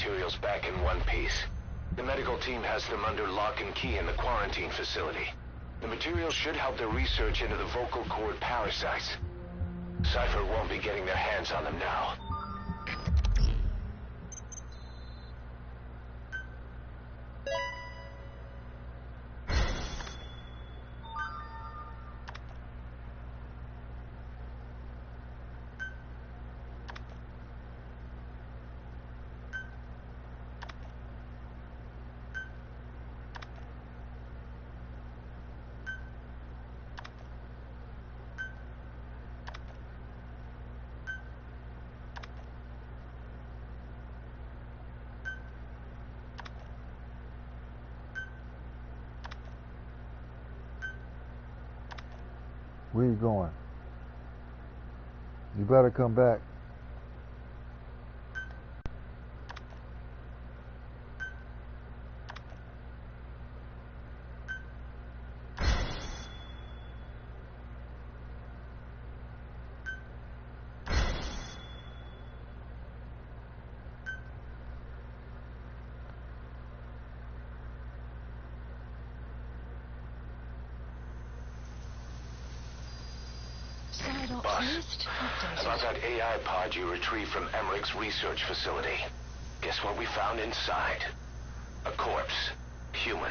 materials back in one piece. The medical team has them under lock and key in the quarantine facility. The materials should help their research into the vocal cord parasites. Cypher won't be getting their hands on them now. Where you going? You better come back. Boss, about that AI pod you retrieved from Emmerich's research facility. Guess what we found inside? A corpse. Human.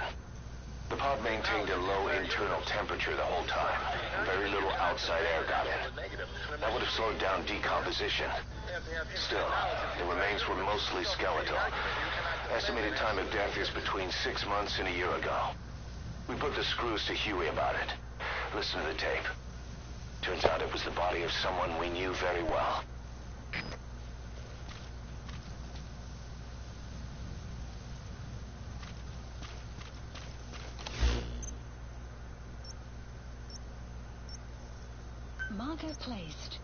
The pod maintained a low internal temperature the whole time. Very little outside air got in. That would have slowed down decomposition. Still, the remains were mostly skeletal. Estimated time of death is between 6 months and a year ago. We put the screws to Huey about it. Listen to the tape. Turns out it was the body of someone we knew very well. Marker placed.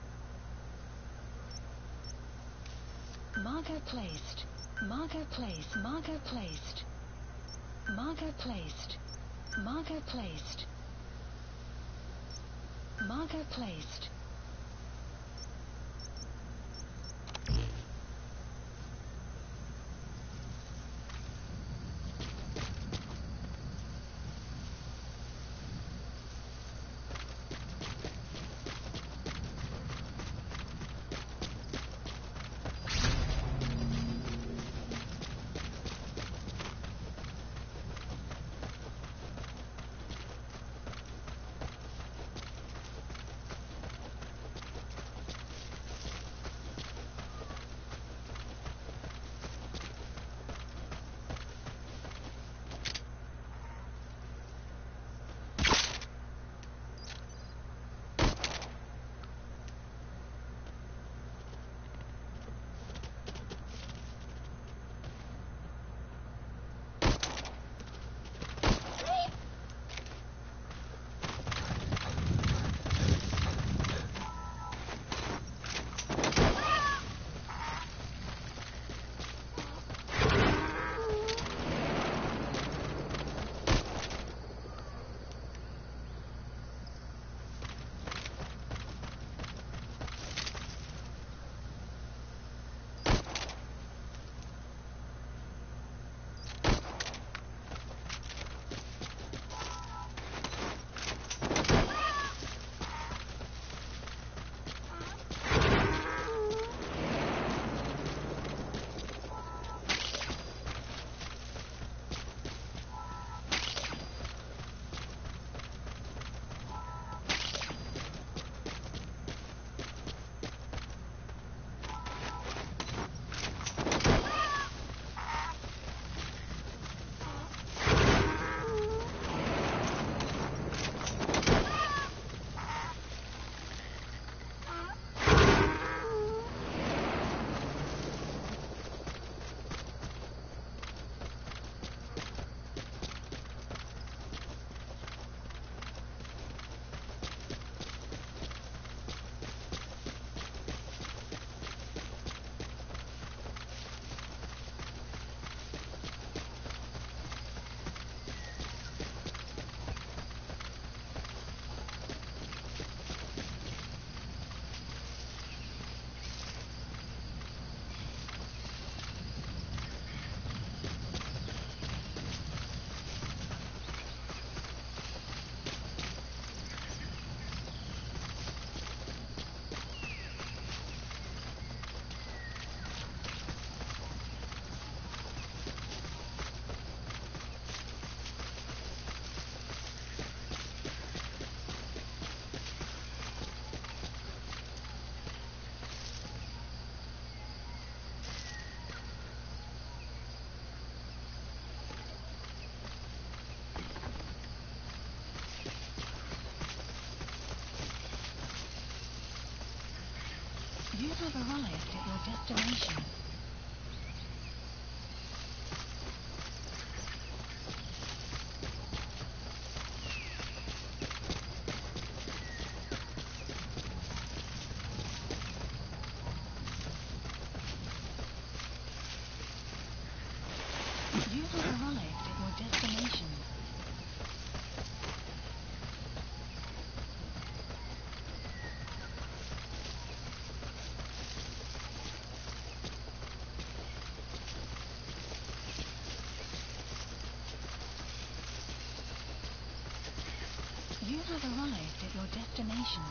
Marker placed. Marker placed. Marker placed. Marker placed. Marker placed. Marker placed. You have arrived at your destination. You have arrived at your destination. You have arrived at your destination.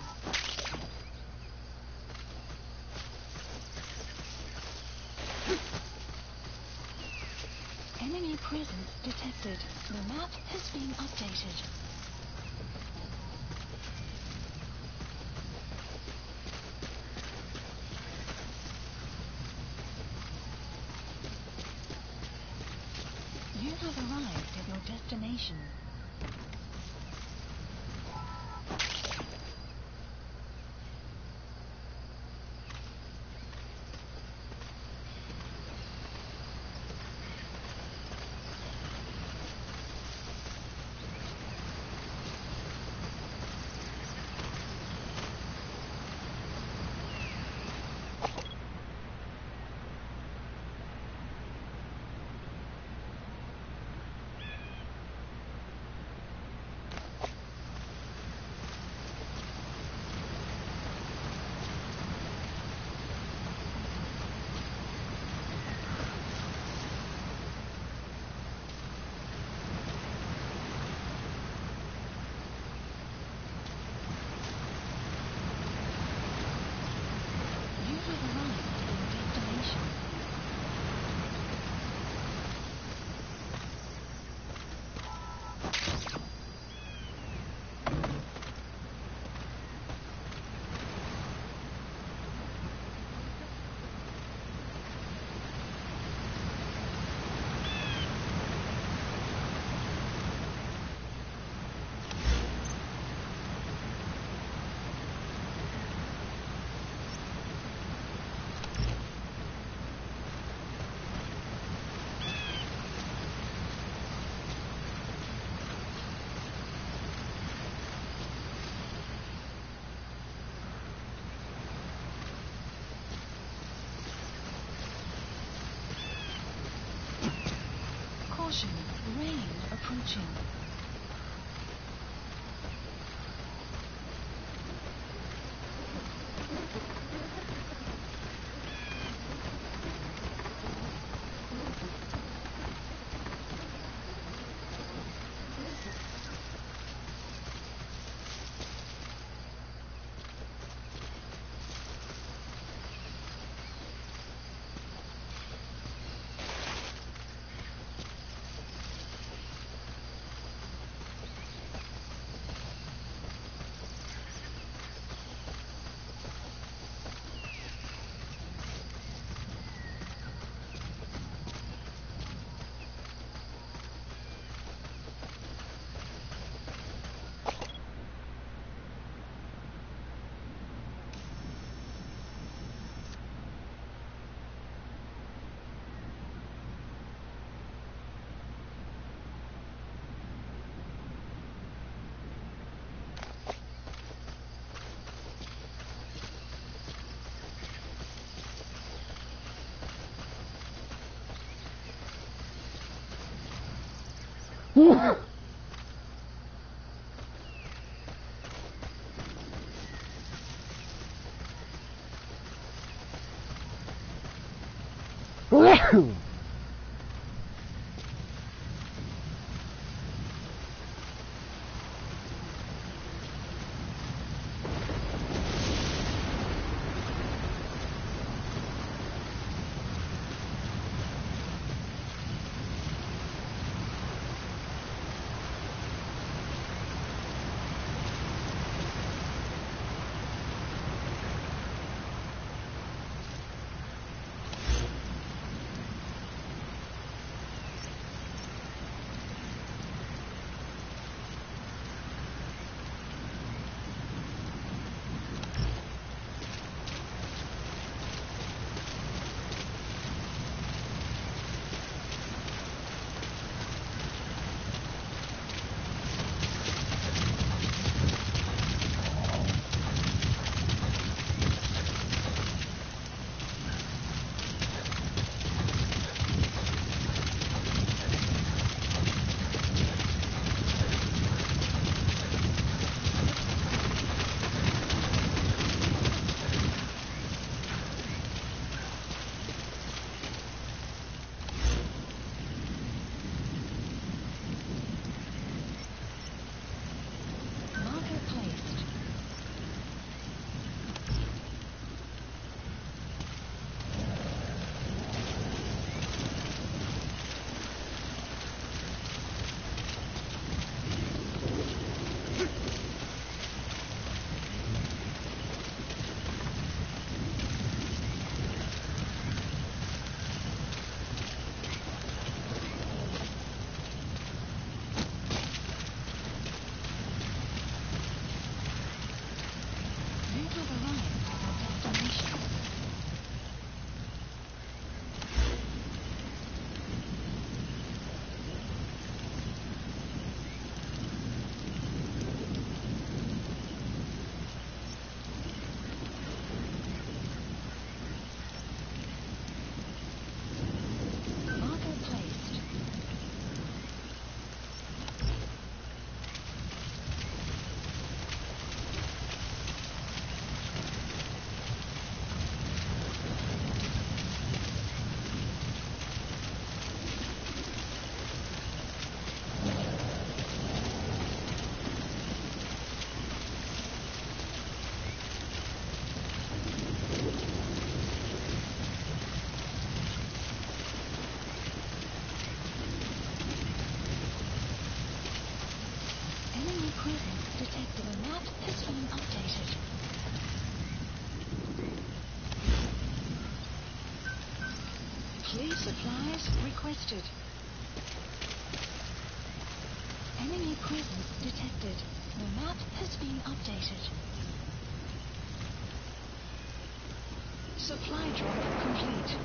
Enemy presence detected. The map has been updated. You have arrived at your destination. You have arrived at your destination. Caution, rain approaching. updated. Police supplies requested. Enemy presence detected. The map has been updated. Supply drop complete.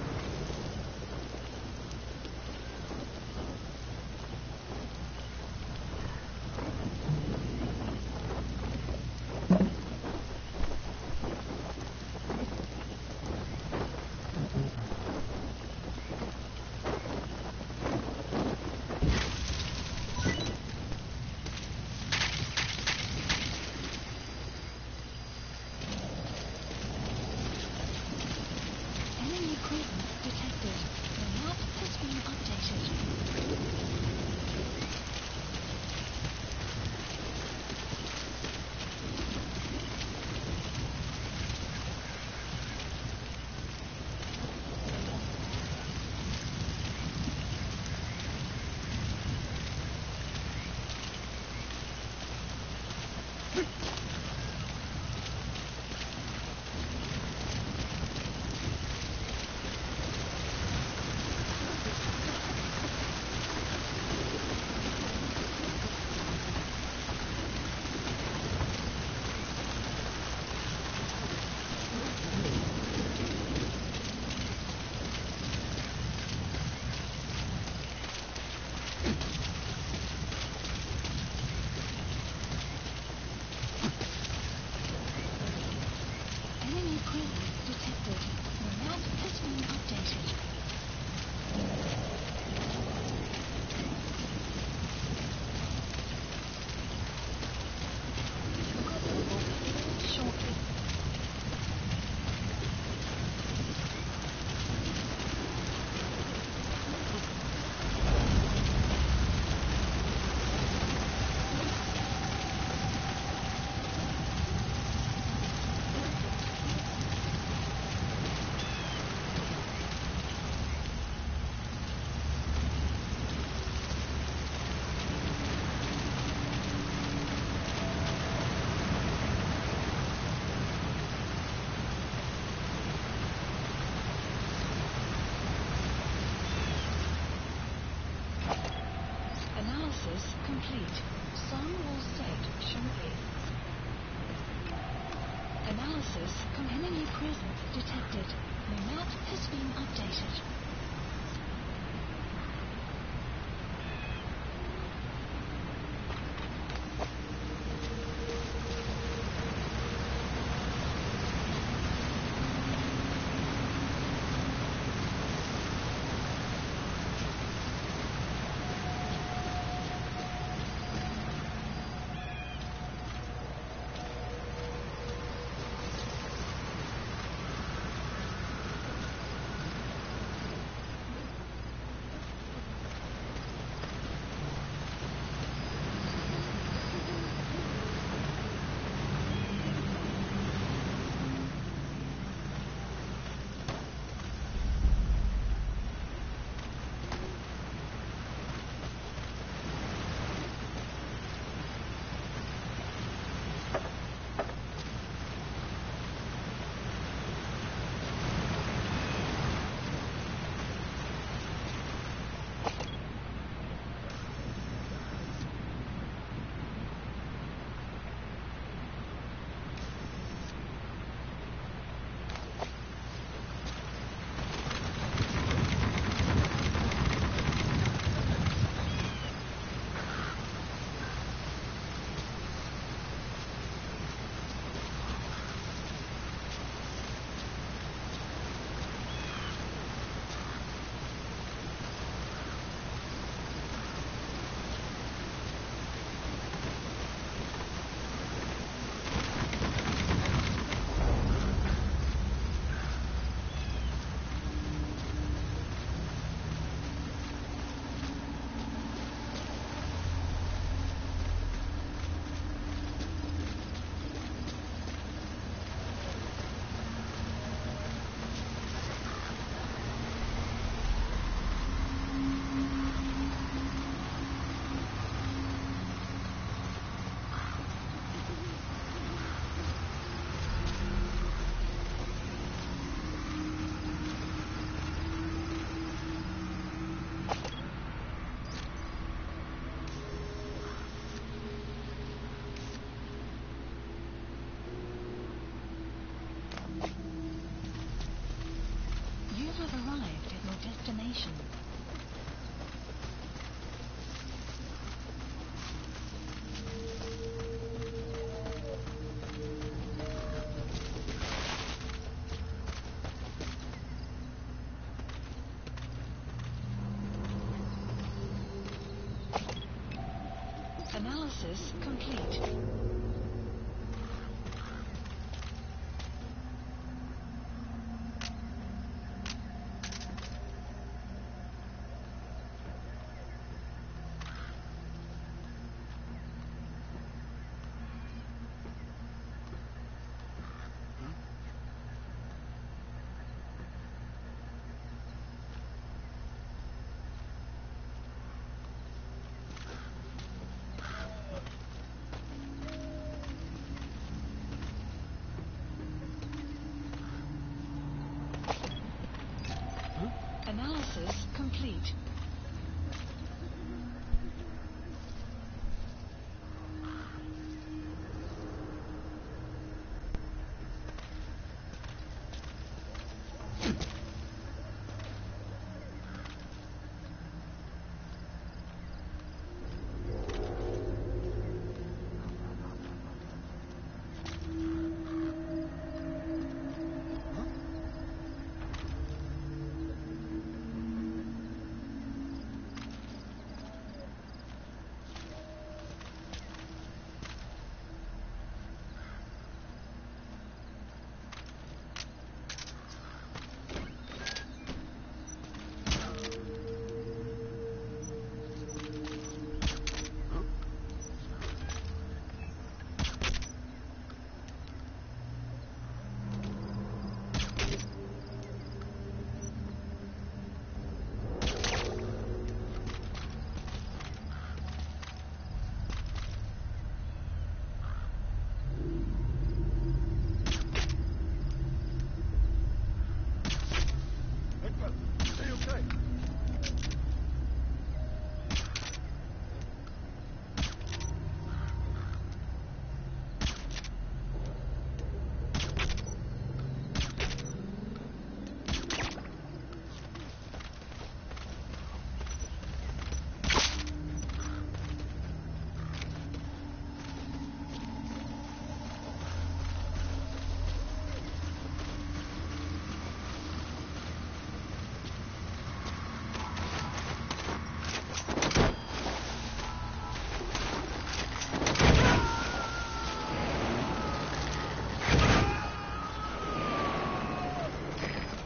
Analysis complete. Sun will set shortly. Analysis enemy presence detected. The map has been updated. Analysis complete. Analysis complete.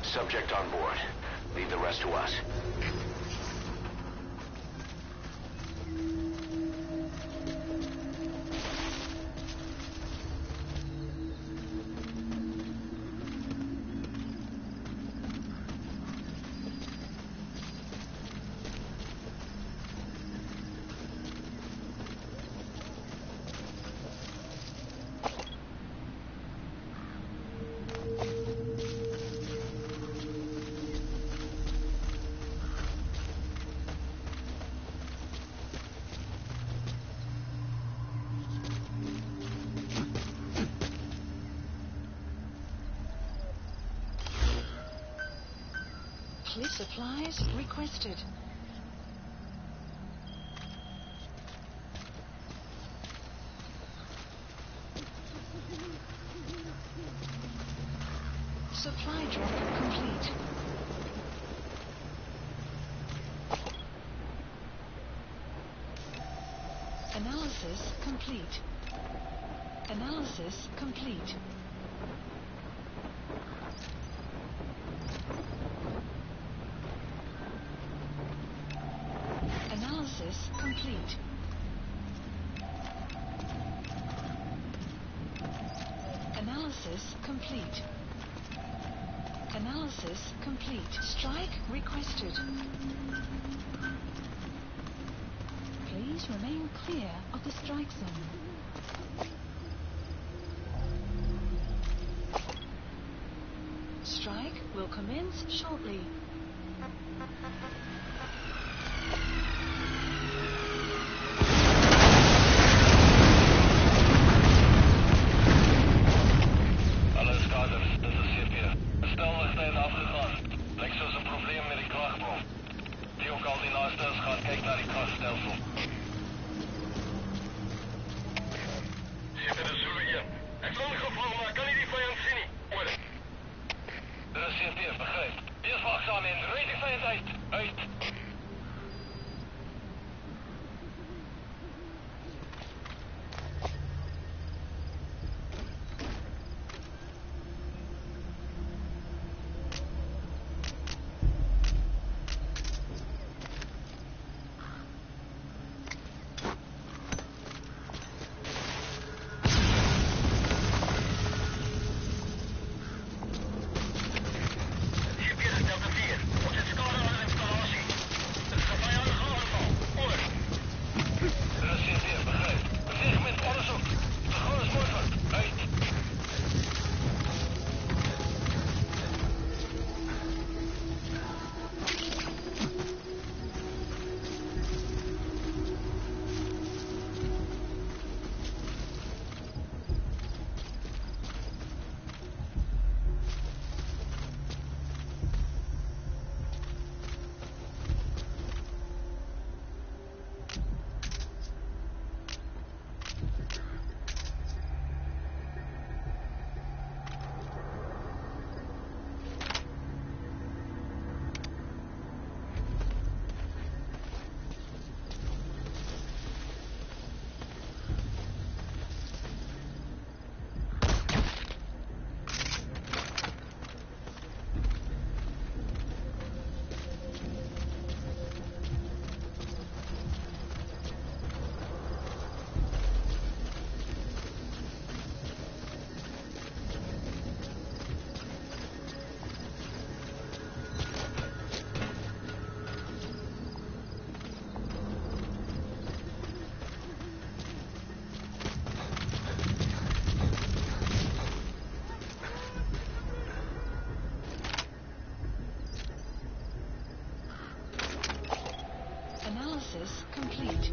Subject on board. Leave the rest to us. Police supplies requested. Supply drop complete. Analysis complete. Analysis complete. Analysis complete. Analysis complete. Analysis complete. Strike requested. Please remain clear of the strike zone. Strike will commence shortly. analysis complete.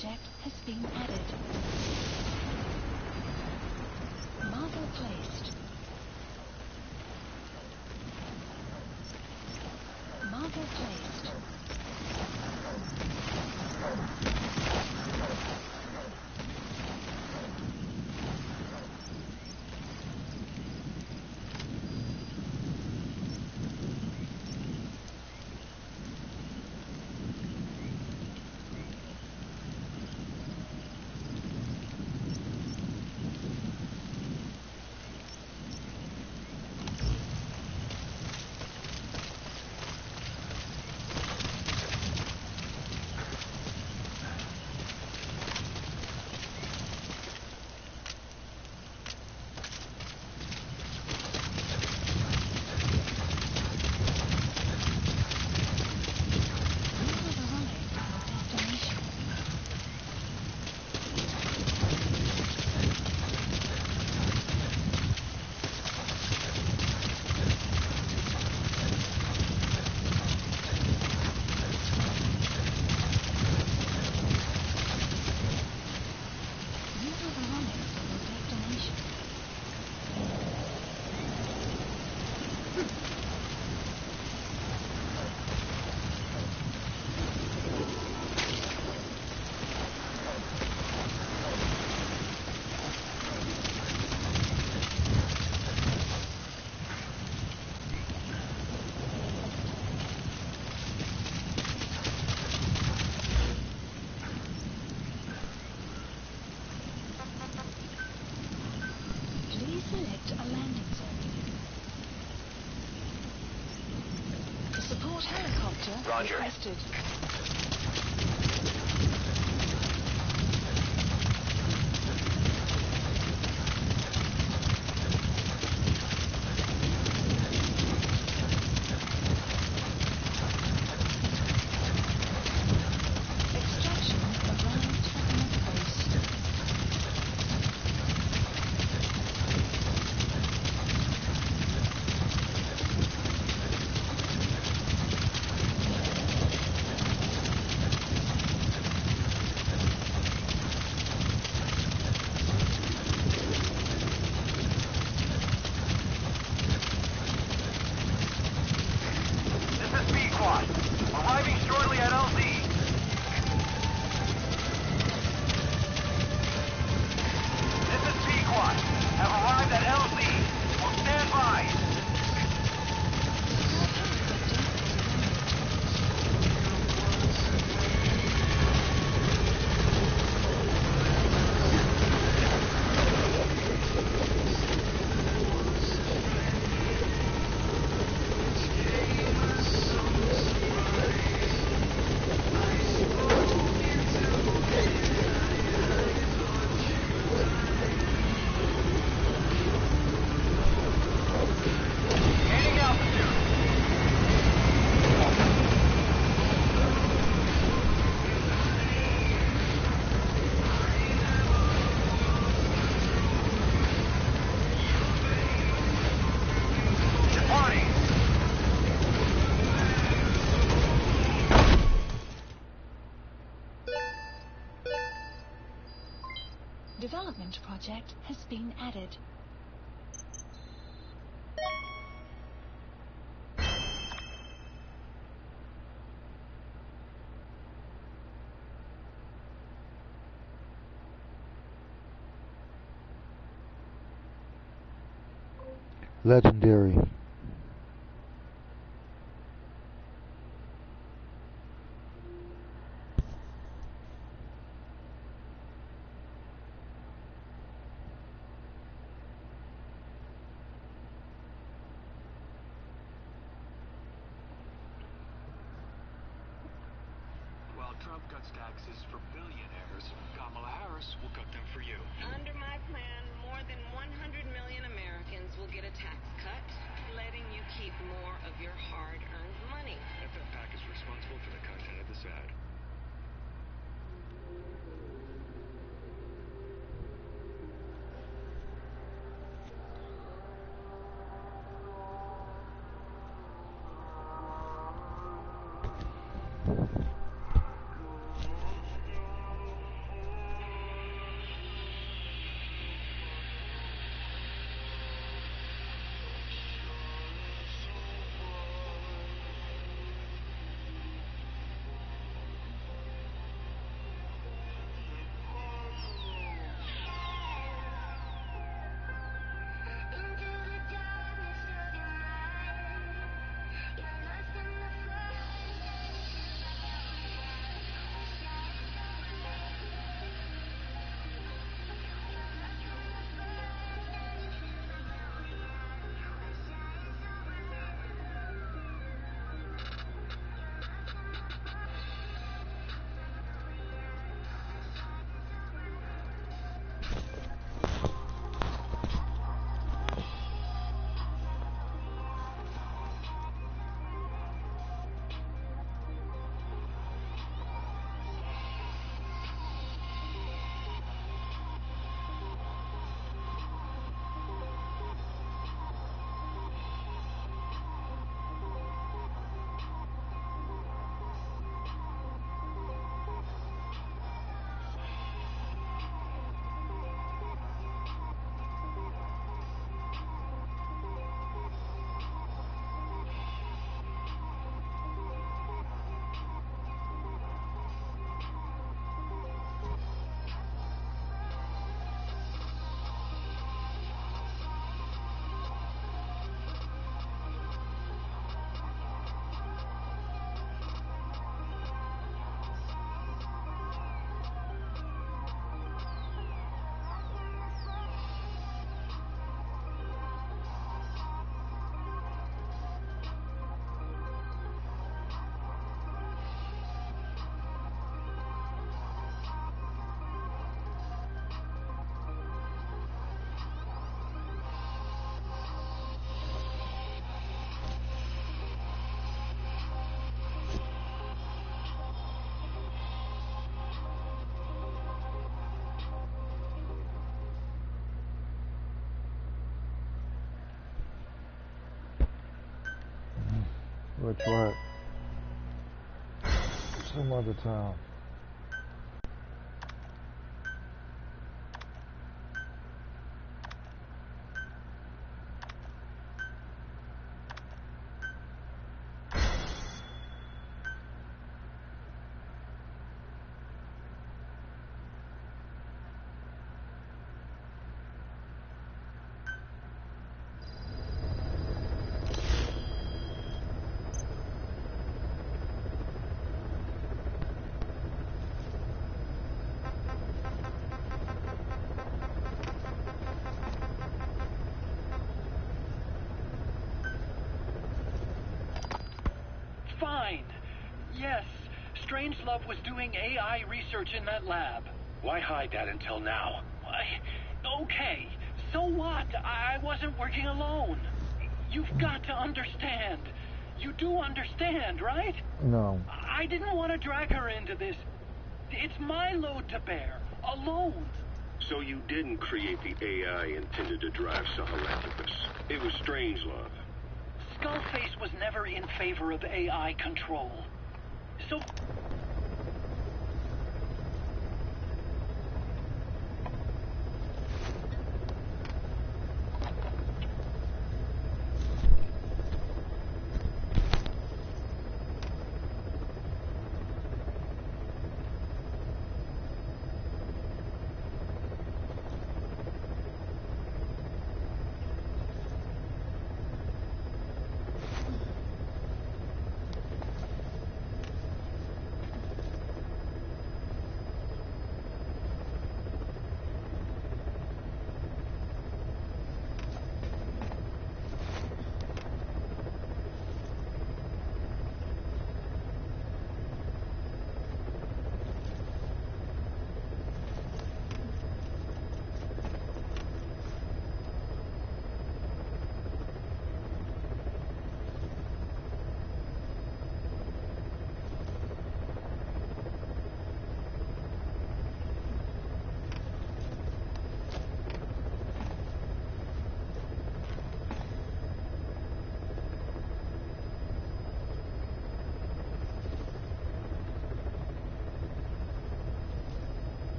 project has been added. Marker placed. Marker placed. Select a landing zone. Support helicopter Roger. requested. Extraction arrived at North Coast. Arriving shortly at LZ. This is Pequot. Have arrived at LZ. Will stand by. Development project has been added. Legendary. While Trump cuts taxes for billionaires, Kamala Harris will cut them for you. Under my plan, more than 100 million Americans will get a tax cut, letting you keep more of your hard-earned money. FFPAC is responsible for the content of this ad. We'll try it some other time. Fine. Yes, Strangelove was doing AI research in that lab. Why hide that until now? Okay, so what? I wasn't working alone. You've got to understand. You do understand, right? No. I didn't want to drag her into this. It's my load to bear, alone. So you didn't create the AI intended to drive Sahelanthropus. It was Strangelove. Skullface was never in favor of AI control. So...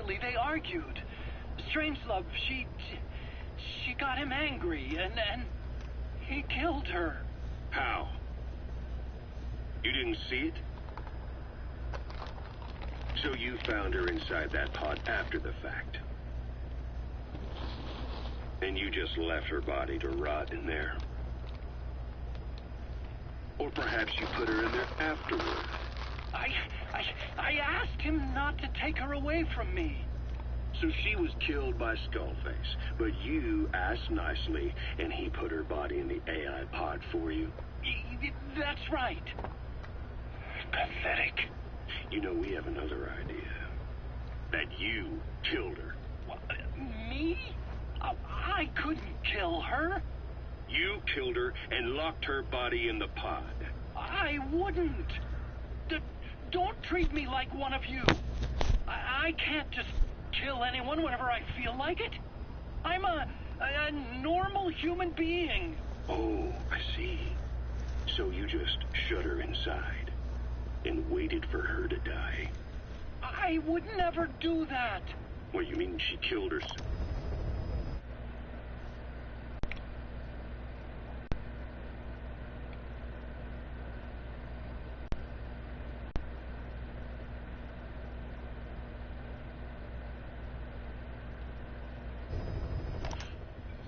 Apparently they argued. Strangelove, she got him angry, and he killed her. How? You didn't see it? So you found her inside that pod after the fact. And you just left her body to rot in there. Or perhaps you put her in there afterward. I asked him not to take her away from me. So she was killed by Skullface, but you asked nicely, and he put her body in the AI pod for you? That's right. Pathetic. You know, we have another idea. That you killed her. What, me? I couldn't kill her. You killed her and locked her body in the pod. I wouldn't. Don't treat me like one of you. I can't just kill anyone whenever I feel like it. I'm a normal human being. Oh, I see. So you just shut her inside and waited for her to die. I would never do that. What, you mean she killed herself?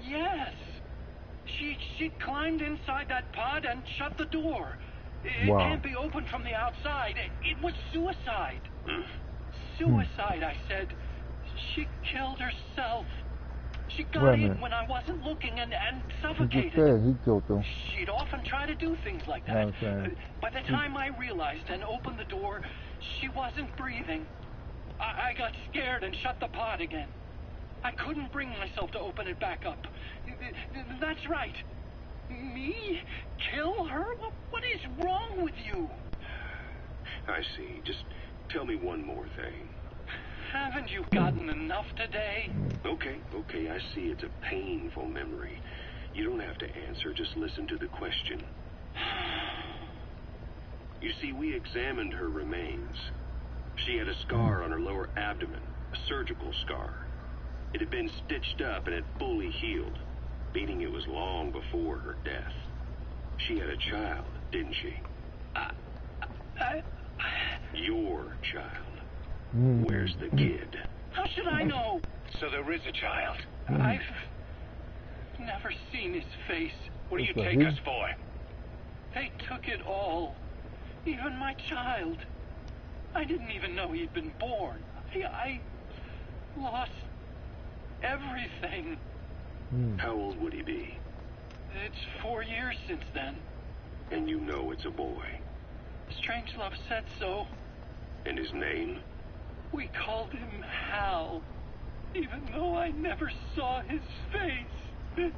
Yes. She climbed inside that pod and shut the door. It Wow. can't be opened from the outside. It was suicide. Hmm? Suicide, I said. She killed herself. She Wait got a in minute. when I wasn't looking and He just suffocated. said he killed them. She'd often try to do things like that. Okay. By the time I realized and opened the door, she wasn't breathing. I got scared and shut the pod again. I couldn't bring myself to open it back up. That's right. Me? Kill her? What is wrong with you? I see. Just tell me one more thing. Haven't you gotten enough today? Okay, I see it's a painful memory. You don't have to answer, just listen to the question. You see, we examined her remains. She had a scar on her lower abdomen, a surgical scar. It had been stitched up and had fully healed, meaning it was long before her death. She had a child, didn't she? Your child. Where's the kid? How should I know? So there is a child. I've never seen his face. What do you That's take right. us for? They took it all. Even my child. I didn't even know he'd been born. I lost everything. How old would he be? It's 4 years since then. And you know it's a boy. Strangelove said so. And his name? We called him Hal, even though I never saw his face.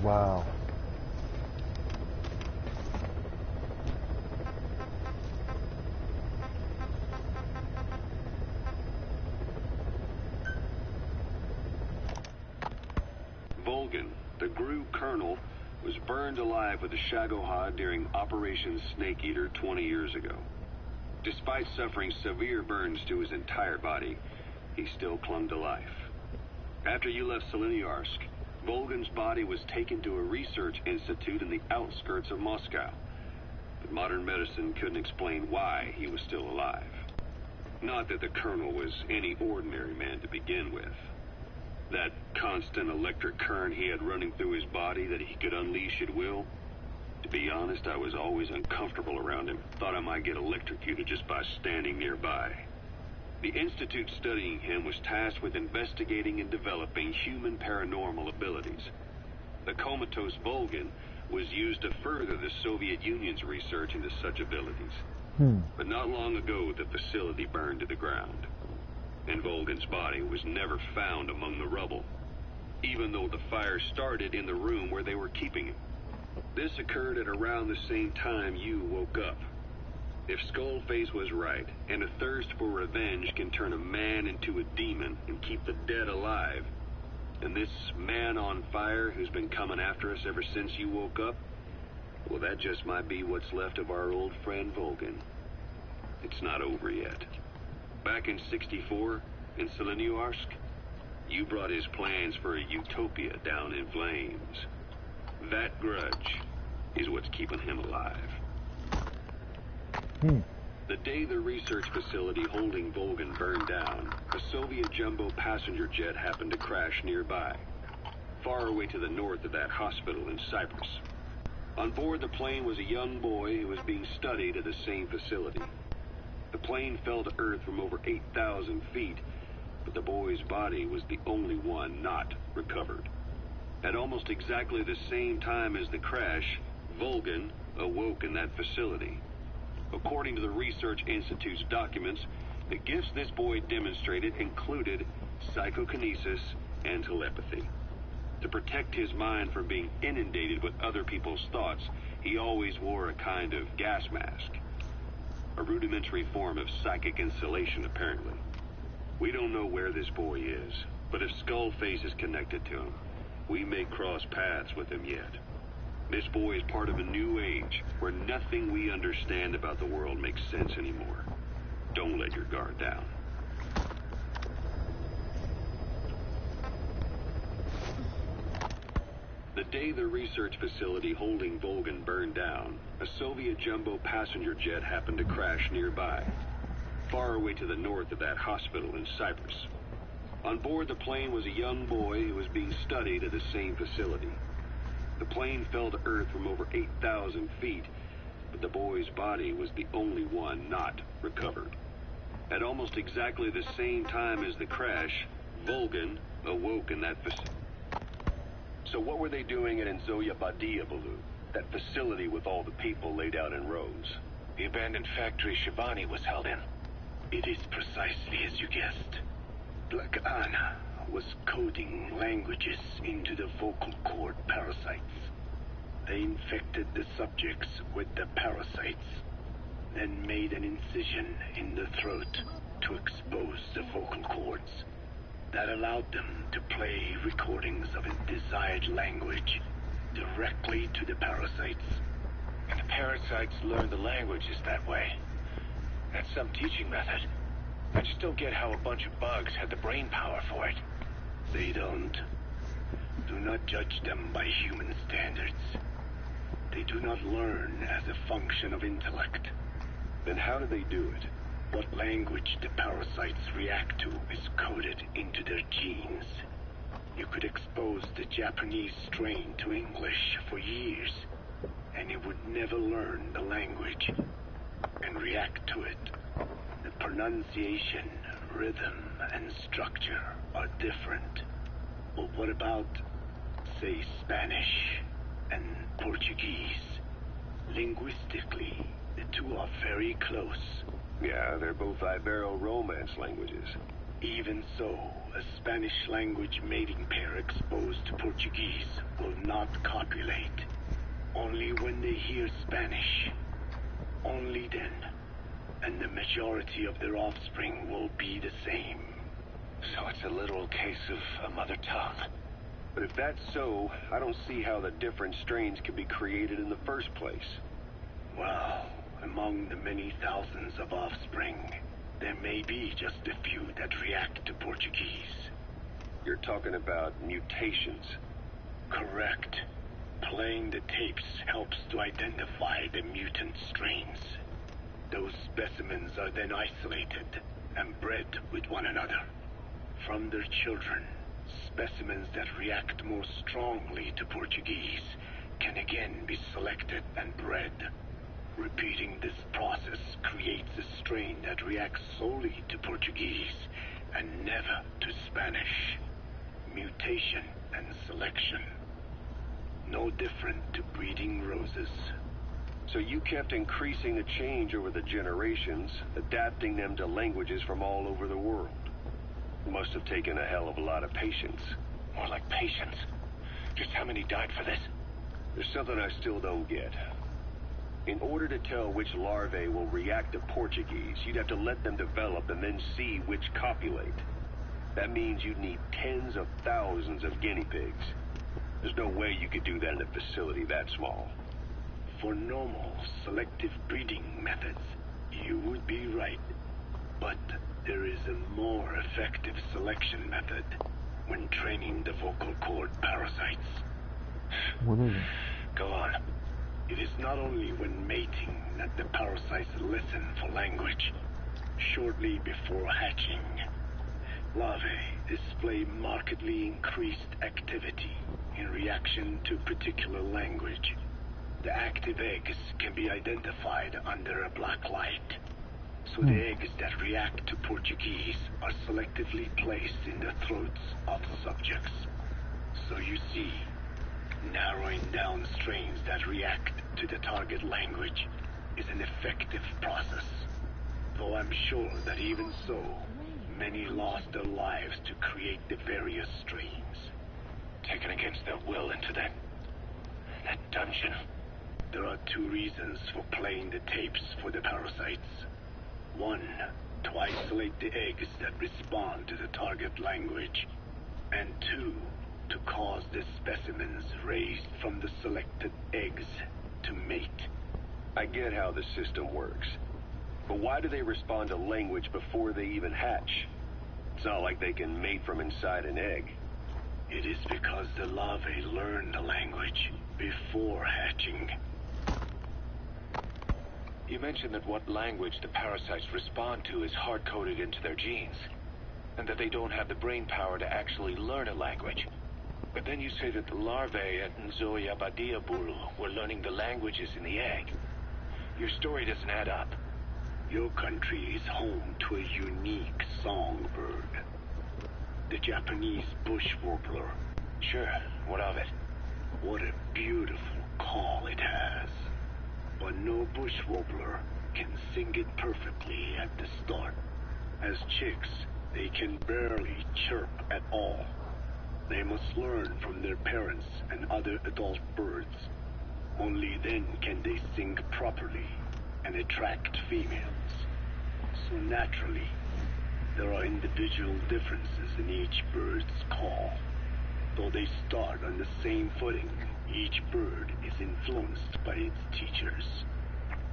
Wow. Volgan, the GRU colonel, was burned alive with the Shagohod during Operation Snake Eater 20 years ago. Despite suffering severe burns to his entire body, he still clung to life. After you left Seleniarsk, Volgan's body was taken to a research institute in the outskirts of Moscow. But modern medicine couldn't explain why he was still alive. Not that the colonel was any ordinary man to begin with. That constant electric current he had running through his body that he could unleash at will. To be honest, I was always uncomfortable around him. Thought I might get electrocuted just by standing nearby. The institute studying him was tasked with investigating and developing human paranormal abilities. The comatose Volgan was used to further the Soviet Union's research into such abilities. But not long ago, the facility burned to the ground. And Volgan's body was never found among the rubble, even though the fire started in the room where they were keeping him. This occurred at around the same time you woke up. If Skullface was right, and a thirst for revenge can turn a man into a demon and keep the dead alive, And this man on fire who's been coming after us ever since you woke up? Well, that just might be what's left of our old friend Volgan. It's not over yet. Back in '64, in Seleniuarsk, you brought his plans for a utopia down in flames. That grudge is what's keeping him alive. The day the research facility holding Volgan burned down, a Soviet jumbo passenger jet happened to crash nearby, far away to the north of that hospital in Cyprus. On board the plane was a young boy who was being studied at the same facility. The plane fell to earth from over 8,000 feet, but the boy's body was the only one not recovered. At almost exactly the same time as the crash, Volgan awoke in that facility. According to the Research Institute's documents, the gifts this boy demonstrated included psychokinesis and telepathy. To protect his mind from being inundated with other people's thoughts, he always wore a kind of gas mask. A rudimentary form of psychic insulation, apparently. We don't know where this boy is, but if Skullface is connected to him, we may cross paths with him yet. This boy is part of a new age where nothing we understand about the world makes sense anymore. Don't let your guard down. The day the research facility holding Volgan burned down, a Soviet jumbo passenger jet happened to crash nearby, far away to the north of that hospital in Cyprus. On board the plane was a young boy who was being studied at the same facility. The plane fell to earth from over 8,000 feet, but the boy's body was the only one not recovered. At almost exactly the same time as the crash, Volgan awoke in that facility. So what were they doing at Nzoya Badiabalu, that facility with all the people laid out in rows? The abandoned factory Shivani was held in. It is precisely as you guessed. Black Anna was coding languages into the vocal cord parasites. They infected the subjects with the parasites, then made an incision in the throat to expose the vocal cords. That allowed them to play recordings of a desired language directly to the parasites. And the parasites learned the languages that way. That's some teaching method. I just don't get how a bunch of bugs had the brain power for it. They don't. Do not judge them by human standards. They do not learn as a function of intellect. Then how do they do it? What language the parasites react to is coded into their genes. You could expose the Japanese strain to English for years, and it would never learn the language and react to it. The pronunciation, rhythm, and structure are different. But what about, say, Spanish and Portuguese? Linguistically, the two are very close. Yeah, they're both Ibero-Romance languages. Even so, a Spanish language mating pair exposed to Portuguese will not copulate. Only when they hear Spanish. Only then. And the majority of their offspring will be the same. So it's a literal case of a mother tongue. But if that's so, I don't see how the different strains could be created in the first place. Well, among the many thousands of offspring, there may be just a few that react to Portuguese. You're talking about mutations. Correct. Playing the tapes helps to identify the mutant strains. Those specimens are then isolated and bred with one another. From their children, specimens that react more strongly to Portuguese can again be selected and bred. Repeating this process creates a strain that reacts solely to Portuguese and never to Spanish. Mutation and selection. No different to breeding roses. So you kept increasing the change over the generations, adapting them to languages from all over the world. Must have taken a hell of a lot of patience. More like patience. Just how many died for this? There's something I still don't get. In order to tell which larvae will react to Portuguese, you'd have to let them develop and then see which copulate. That means you'd need tens of thousands of guinea pigs. There's no way you could do that in a facility that small. For normal selective breeding methods, you would be right. But there is a more effective selection method when training the vocal cord parasites. What is it? Go on. It is not only when mating that the parasites listen for language. Shortly before hatching, larvae display markedly increased activity in reaction to particular language. The active eggs can be identified under a black light. So the eggs that react to Portuguese are selectively placed in the throats of subjects. So you see, narrowing down strains that react to the target language is an effective process. Though I'm sure that even so, many lost their lives to create the various strains. Taken against their will into that dungeon. There are two reasons for playing the tapes for the parasites. One, to isolate the eggs that respond to the target language. And two, to cause the specimens raised from the selected eggs to mate. I get how the system works. But why do they respond to language before they even hatch? It's not like they can mate from inside an egg. It is because the larvae learn the language before hatching. You mentioned that what language the parasites respond to is hard-coded into their genes, and that they don't have the brain power to actually learn a language. But then you say that the larvae at Nzoia Badia Buru were learning the languages in the egg. Your story doesn't add up. Your country is home to a unique songbird. The Japanese bush warbler. Sure, what of it? What a beautiful call it has. But no bush warbler can sing it perfectly at the start. As chicks, they can barely chirp at all. They must learn from their parents and other adult birds. Only then can they sing properly and attract females. So naturally, there are individual differences in each bird's call. Though they start on the same footing, each bird is influenced by its teachers.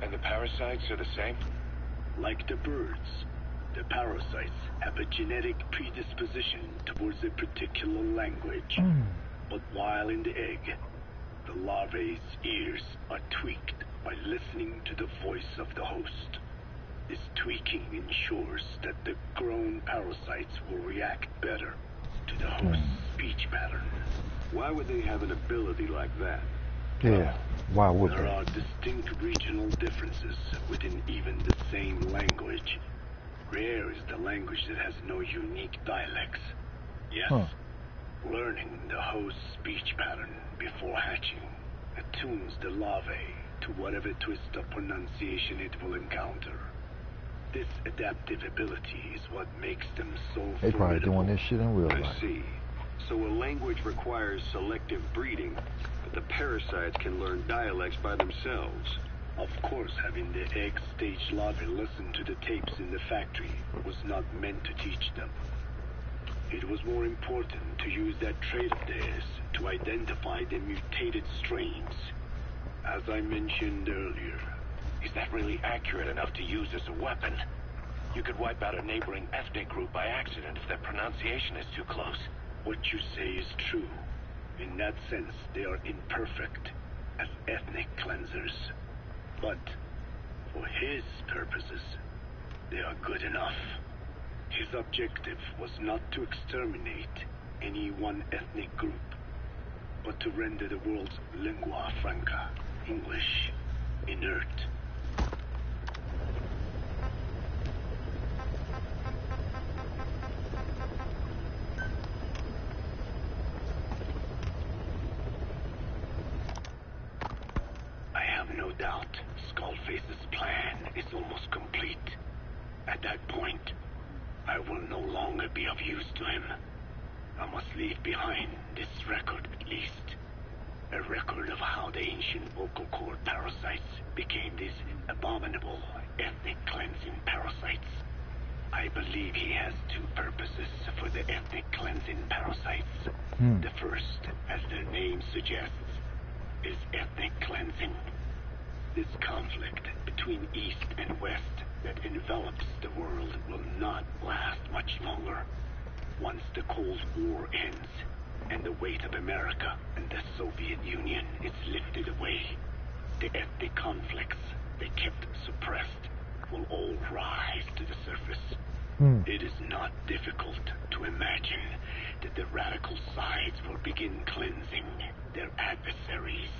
And the parasites are the same? Like the birds, the parasites have a genetic predisposition towards a particular language. But while in the egg, the larvae's ears are tweaked by listening to the voice of the host. This tweaking ensures that the grown parasites will react better to the host's speech pattern. Why would they have an ability like that? Yeah, why would There they? are distinct regional differences within even the same language. Rare is the language that has no unique dialects. Yes, learning the host's speech pattern before hatching attunes the larvae to whatever twist of pronunciation it will encounter. This adaptive ability is what makes them so They probably formidable. doing this shit in real I life. see. So a language requires selective breeding, but the parasites can learn dialects by themselves. Of course, having the egg-stage larvae listen to the tapes in the factory was not meant to teach them. It was more important to use that trait of theirs to identify the mutated strains. As I mentioned earlier, Is that really accurate enough to use as a weapon? You could wipe out a neighboring ethnic group by accident if their pronunciation is too close. what you say is true. In that sense, they are imperfect as ethnic cleansers. But for his purposes, they are good enough. His objective was not to exterminate any one ethnic group, but to render the world's lingua franca, English, inert. I have no doubt Skullface's plan is almost complete. At that point, I will no longer be of use to him. I must leave behind this record at least. A record of how the ancient vocal cord parasites became these abominable ethnic cleansing parasites. I believe he has two purposes for the cleansing parasites. The first, as their name suggests, is ethnic cleansing. This conflict between East and West that envelops the world will not last much longer. Once the Cold War ends, and the weight of America and the Soviet Union is lifted away, the ethnic conflicts they kept suppressed will all rise to the surface. It is not difficult to imagine that the radical sides will begin cleansing their adversaries.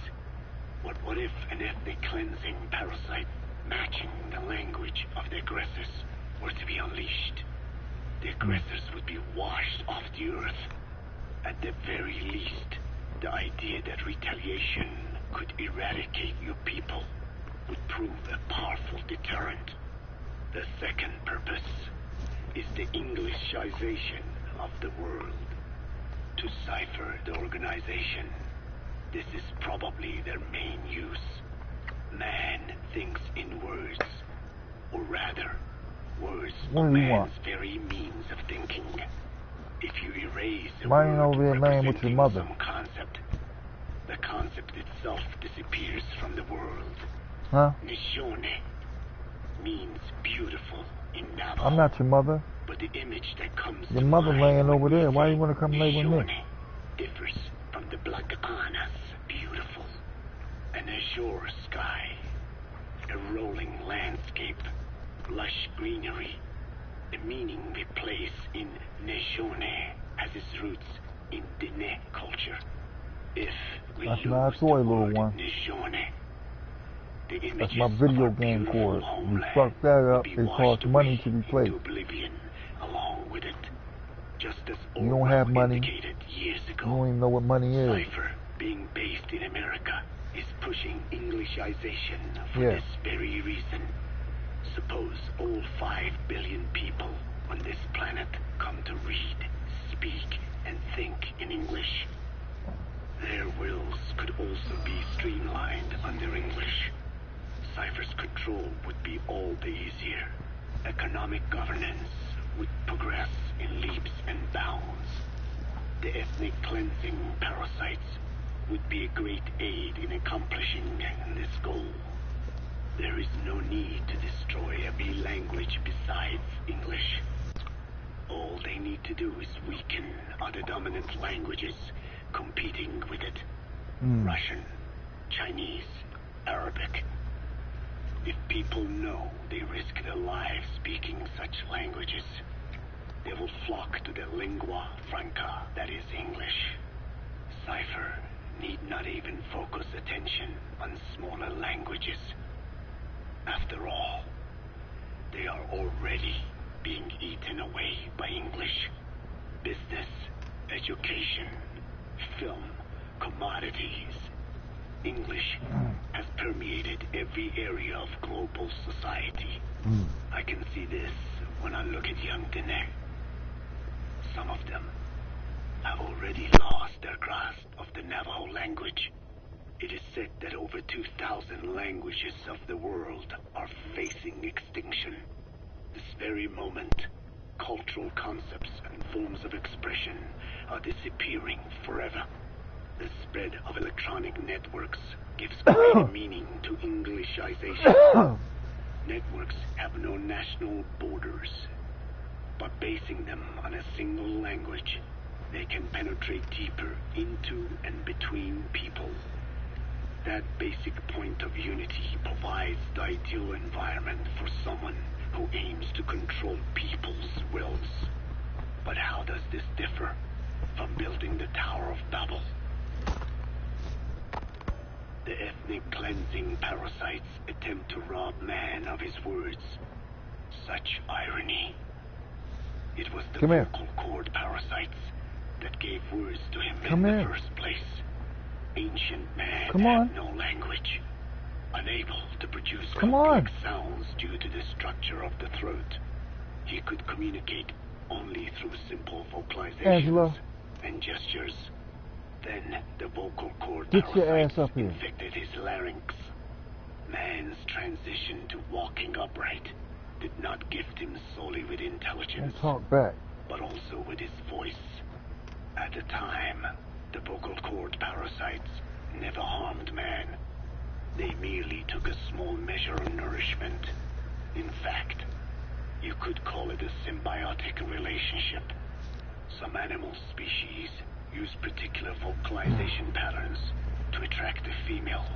But what if an ethnic cleansing parasite matching the language of the aggressors were to be unleashed? The aggressors would be washed off the earth. At the very least, the idea that retaliation could eradicate your people would prove a powerful deterrent. The second purpose is the Englishization of the world. To cipher the organization, this is probably their main use. Man thinks in words, or rather, words are man's very means of thinking. If you erase a word representing some concept, the concept itself disappears from the world. Nishone means beautiful in Navajo. I'm not your mother. But the image that comes your to mother mind laying over when there. we Why say you want to come lay with me? Nishone differs from the Black Anas, beautiful. An azure sky, a rolling landscape, lush greenery. The meaning we place in Nishone has its roots in Dene culture. If we That's lose not a toy, the little word one. Nishone, the That's images my video of our game beautiful cord. You homeland fuck that will up, be it washed costs money away to replace. into oblivion along with it. Just as You don't have Orwell money. indicated years ago, You don't even know what money is. Cipher, being based in America, is pushing Englishization for Yeah. this very reason. Suppose all 5 billion people on this planet come to read, speak, and think in English. Their wills could also be streamlined under English. Cipher's control would be all the easier. Economic governance would progress in leaps and bounds. The ethnic cleansing parasites would be a great aid in accomplishing this goal. There is no need to destroy every language besides English. All they need to do is weaken other dominant languages competing with it. Russian, Chinese, Arabic. If people know they risk their lives speaking such languages, they will flock to the lingua franca that is English. Cipher need not even focus attention on smaller languages. After all, they are already being eaten away by English. Business, education, film, commodities. English has permeated every area of global society. I can see this when I look at young Dene. Some of them have already lost their grasp of the Navajo language. It is said that over 2,000 languages of the world are facing extinction. This very moment, cultural concepts and forms of expression are disappearing forever. The spread of electronic networks gives greater meaning to Englishization. Networks have no national borders. By basing them on a single language, they can penetrate deeper into and between people. That basic point of unity provides the ideal environment for someone who aims to control people's wills. But how does this differ from building the Tower of Babel? The ethnic cleansing parasites attempt to rob man of his words. Such irony. It was the vocal cord parasites that gave words to him in the first place. Ancient man had no language, unable to produce complex sounds due to the structure of the throat. He could communicate only through simple vocalizations and gestures. Then the vocal cord parasites infected his larynx. Man's transition to walking upright did not gift him solely with intelligence, talk back, but also with his voice. the time, the vocal cord parasites never harmed man. They merely took a small measure of nourishment. In fact, you could call it a symbiotic relationship. Some animal species use particular vocalization patterns to attract a female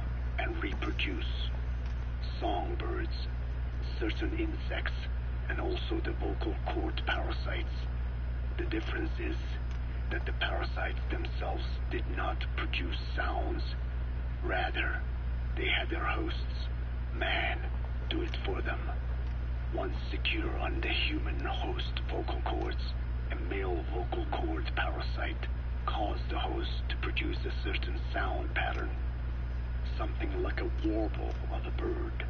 and reproduce. Songbirds, certain insects, and also the vocal cord parasites. The difference is that the parasites themselves did not produce sounds. Rather, they had their hosts, man, do it for them. Once secure on the human host vocal cords, a male vocal cord parasite caused the host to produce a certain sound pattern, something like a warble of a bird.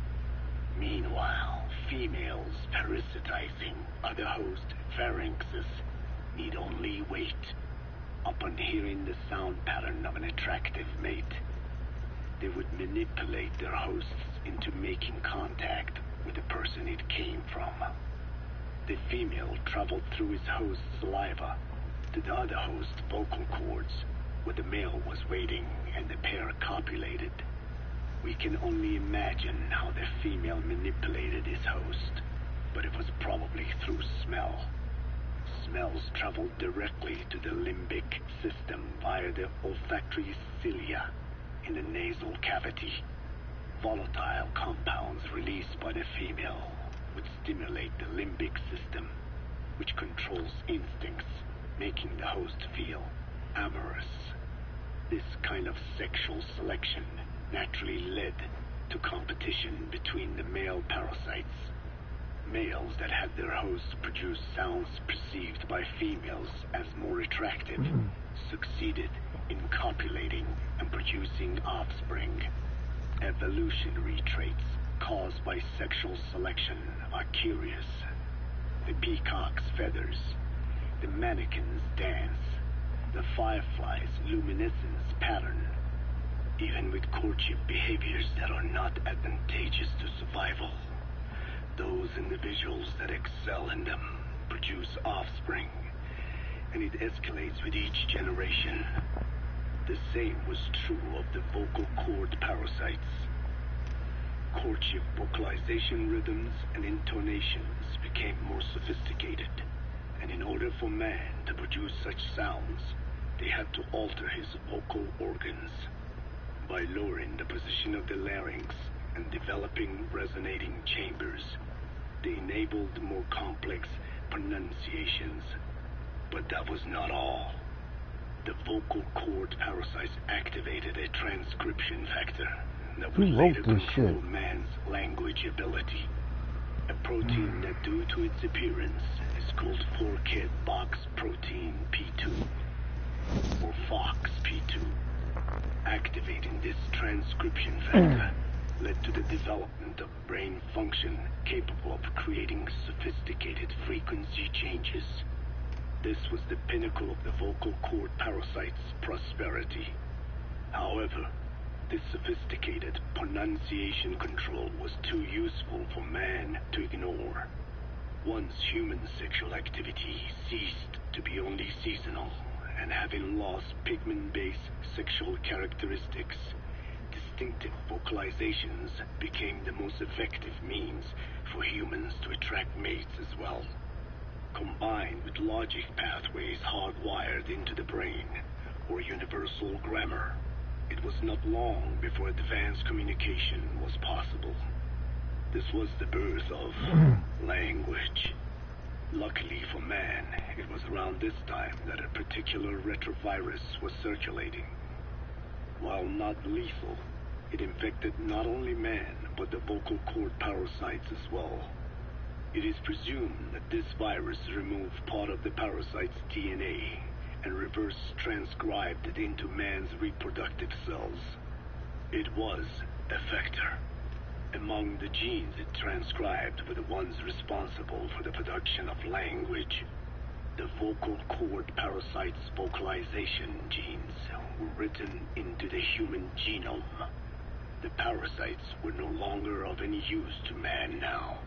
Meanwhile, females parasitizing other host pharynxes need only wait. Upon hearing the sound pattern of an attractive mate, they would manipulate their hosts into making contact with the person it came from. The female traveled through his host's saliva to the other host's vocal cords, where the male was waiting, and the pair copulated. We can only imagine how the female manipulated his host, but it was probably through smell. Smells traveled directly to the limbic system via the olfactory cilia in the nasal cavity. Volatile compounds released by the female would stimulate the limbic system, which controls instincts, making the host feel amorous. This kind of sexual selection naturally led to competition between the male parasites. Males that had their hosts produce sounds perceived by females as more attractive succeeded in copulating and producing offspring. Evolutionary traits caused by sexual selection are curious. The peacock's feathers, the mannequin's dance, the firefly's luminescence pattern. Even with courtship behaviors that are not advantageous to survival, those individuals that excel in them produce offspring, and it escalates with each generation. The same was true of the vocal cord parasites. Courtship vocalization rhythms and intonations became more sophisticated, and in order for man to produce such sounds, they had to alter his vocal organs. By lowering the position of the larynx and developing resonating chambers, they enabled more complex pronunciations. But that was not all. The vocal cord parasites activated a transcription factor that would later control man's language ability. A protein that, due to its appearance, is called forkhead box protein P2, or FOXP2. Activating this transcription factor led to the development of brain function capable of creating sophisticated frequency changes. This was the pinnacle of the vocal cord parasite's prosperity. However, this sophisticated pronunciation control was too useful for man to ignore. Once human sexual activity ceased to be only seasonal, and having lost pigment-based sexual characteristics, distinctive vocalizations became the most effective means for humans to attract mates as well. Combined with logic pathways hardwired into the brain, or universal grammar, it was not long before advanced communication was possible. This was the birth of language. Luckily for man, it was around this time that a particular retrovirus was circulating. While not lethal, it infected not only man, but the vocal cord parasites as well. It is presumed that this virus removed part of the parasite's DNA and reverse transcribed it into man's reproductive cells. It was a vector. Among the genes it transcribed were the ones responsible for the production of language. The vocal cord parasite's vocalization genes were written into the human genome. The parasites were no longer of any use to man now.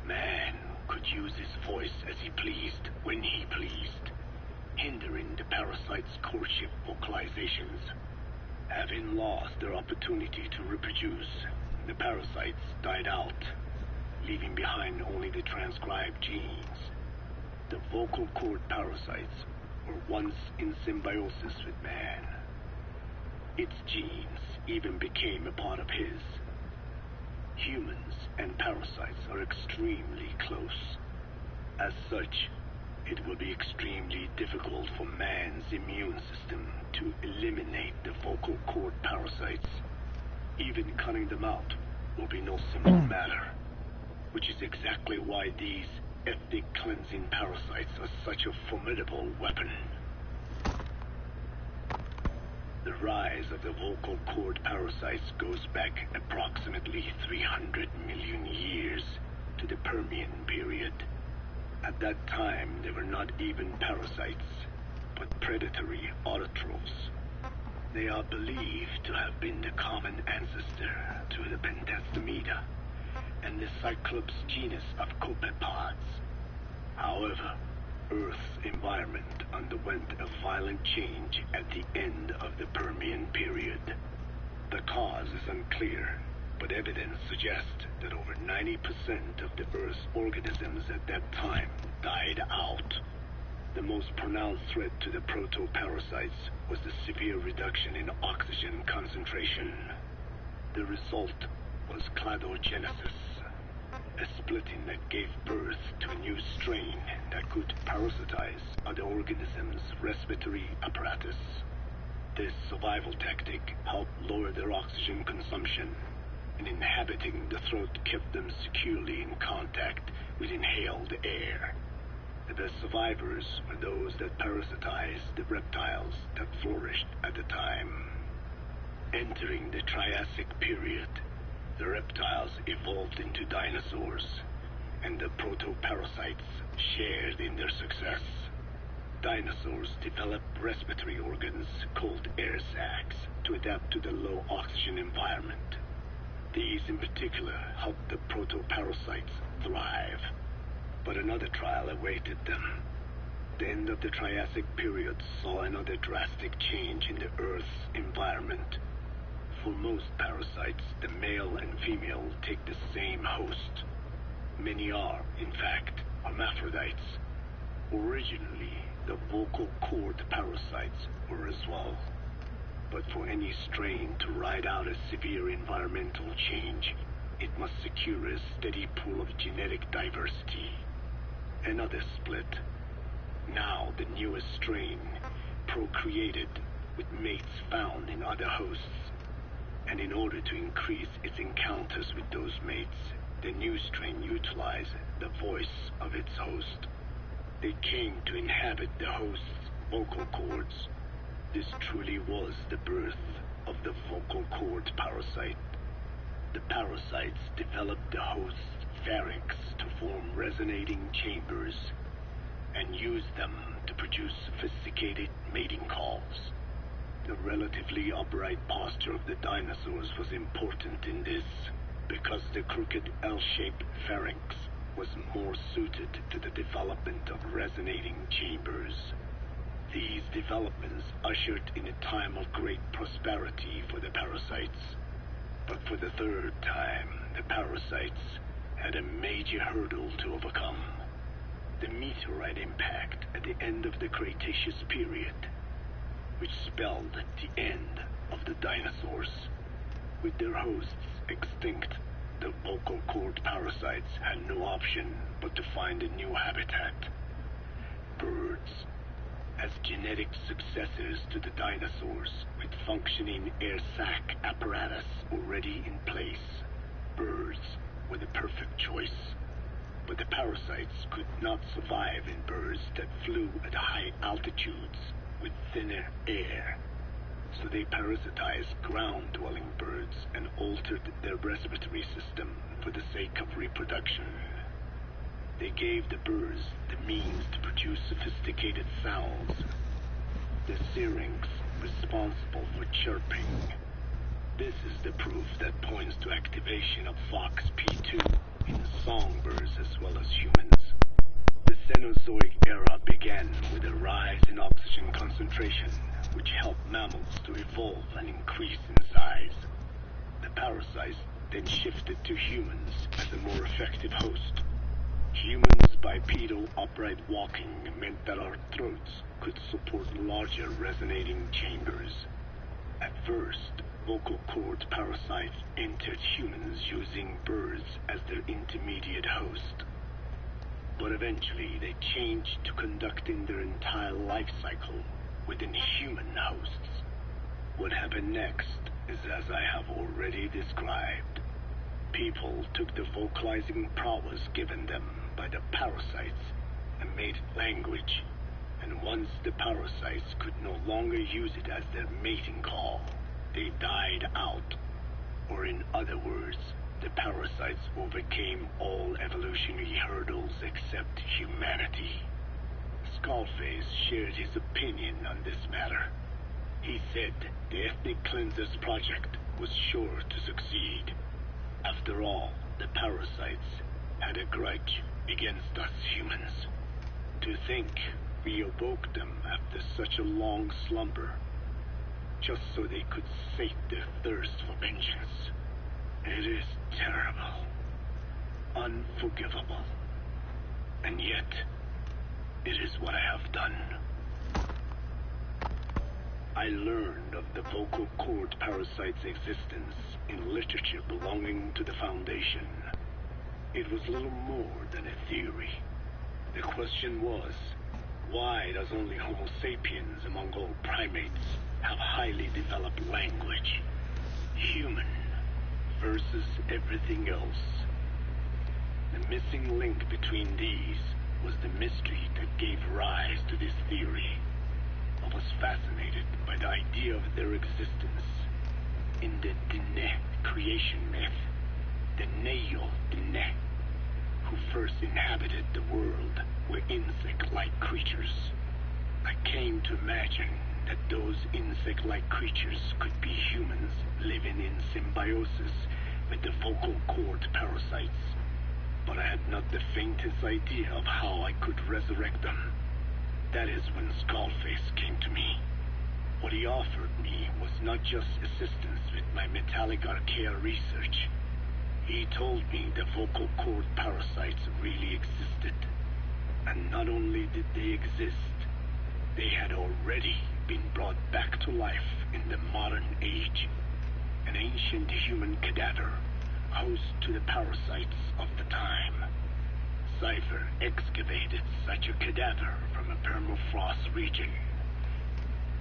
Man could use his voice as he pleased, when he pleased, hindering the parasites' courtship vocalizations. Having lost their opportunity to reproduce, the parasites died out, leaving behind only the transcribed genes. The vocal cord parasites were once in symbiosis with man. Its genes even became a part of his. Humans and parasites are extremely close. As such, it will be extremely difficult for man's immune system to eliminate the vocal cord parasites. Even cutting them out will be no simple matter, which is exactly why these ethnic cleansing parasites are such a formidable weapon. The rise of the vocal cord parasites goes back approximately 300 million years to the Permian period. At that time, they were not even parasites, but predatory autotrophs. They are believed to have been the common ancestor to the Pentastomida and the Cyclops genus of copepods. However, Earth's environment underwent a violent change at the end of the Permian period. The cause is unclear, but evidence suggests that over 90% of the Earth's organisms at that time died out. The most pronounced threat to the protoparasites was the severe reduction in oxygen concentration. The result was cladogenesis, a splitting that gave birth to a new strain that could parasitize other organisms' respiratory apparatus. This survival tactic helped lower their oxygen consumption, and inhabiting the throat kept them securely in contact with inhaled air. The best survivors were those that parasitized the reptiles that flourished at the time. Entering the Triassic period, the reptiles evolved into dinosaurs, and the protoparasites shared in their success. Dinosaurs developed respiratory organs called air sacs to adapt to the low oxygen environment. These in particular helped the protoparasites thrive, but another trial awaited them. The end of the Triassic period saw another drastic change in the Earth's environment. For most parasites, the male and female take the same host. Many are, in fact, hermaphrodites. Originally, the vocal cord parasites were as well. But for any strain to ride out a severe environmental change, it must secure a steady pool of genetic diversity. Another split. Now the newest strain procreated with mates found in other hosts. And in order to increase its encounters with those mates, the new strain utilized the voice of its host. They came to inhabit the host's vocal cords. This truly was the birth of the vocal cord parasite. The parasites developed the host's pharynx to form resonating chambers and used them to produce sophisticated mating calls. The relatively upright posture of the dinosaurs was important in this, because the crooked L-shaped pharynx was more suited to the development of resonating chambers. These developments ushered in a time of great prosperity for the parasites. But for the third time, the parasites had a major hurdle to overcome. The meteorite impact at the end of the Cretaceous period, which spelled the end of the dinosaurs. With their hosts extinct, the vocal cord parasites had no option but to find a new habitat. Birds. As genetic successors to the dinosaurs, with functioning air sac apparatus already in place, birds were the perfect choice. But the parasites could not survive in birds that flew at high altitudes with thinner air, so they parasitized ground-dwelling birds and altered their respiratory system for the sake of reproduction. They gave the birds the means to produce sophisticated sounds. The syrinx responsible for chirping. This is the proof that points to activation of FOXP2 in songbirds as well as humans. The Cenozoic era began with a rise in oxygen concentration concentration, which help mammals to evolve and increase in size. The parasites then shifted to humans as a more effective host. Humans' bipedal upright walking meant that our throats could support larger resonating chambers. At first, vocal cord parasites entered humans using birds as their intermediate host. But eventually they changed to conducting their entire life cycle within human hosts. What happened next is as I have already described. People took the vocalizing prowess given them by the parasites and made it language. And once the parasites could no longer use it as their mating call, they died out. Or in other words, the parasites overcame all evolutionary hurdles except humanity. Skullface shared his opinion on this matter. He said the Ethnic Cleansers Project was sure to succeed. After all, the parasites had a grudge against us humans. To think we awoke them after such a long slumber, just so they could sate their thirst for vengeance. It is terrible, unforgivable, and yet, it is what I have done. I learned of the vocal cord parasite's existence in literature belonging to the Foundation. It was little more than a theory. The question was, why does only Homo sapiens among all primates have highly developed language? Human versus everything else. The missing link between these was the mystery that gave rise to this theory. I was fascinated by the idea of their existence. In the Dine creation myth, the Neo Dine, who first inhabited the world, were insect-like creatures. I came to imagine that those insect-like creatures could be humans living in symbiosis with the vocal cord parasites. But I had not the faintest idea of how I could resurrect them. That is when Skullface came to me. What he offered me was not just assistance with my metallic archaea research. He told me the vocal cord parasites really existed. And not only did they exist, they had already been brought back to life in the modern age. An ancient human cadaver, host to the parasites of the time. Cypher excavated such a cadaver from a permafrost region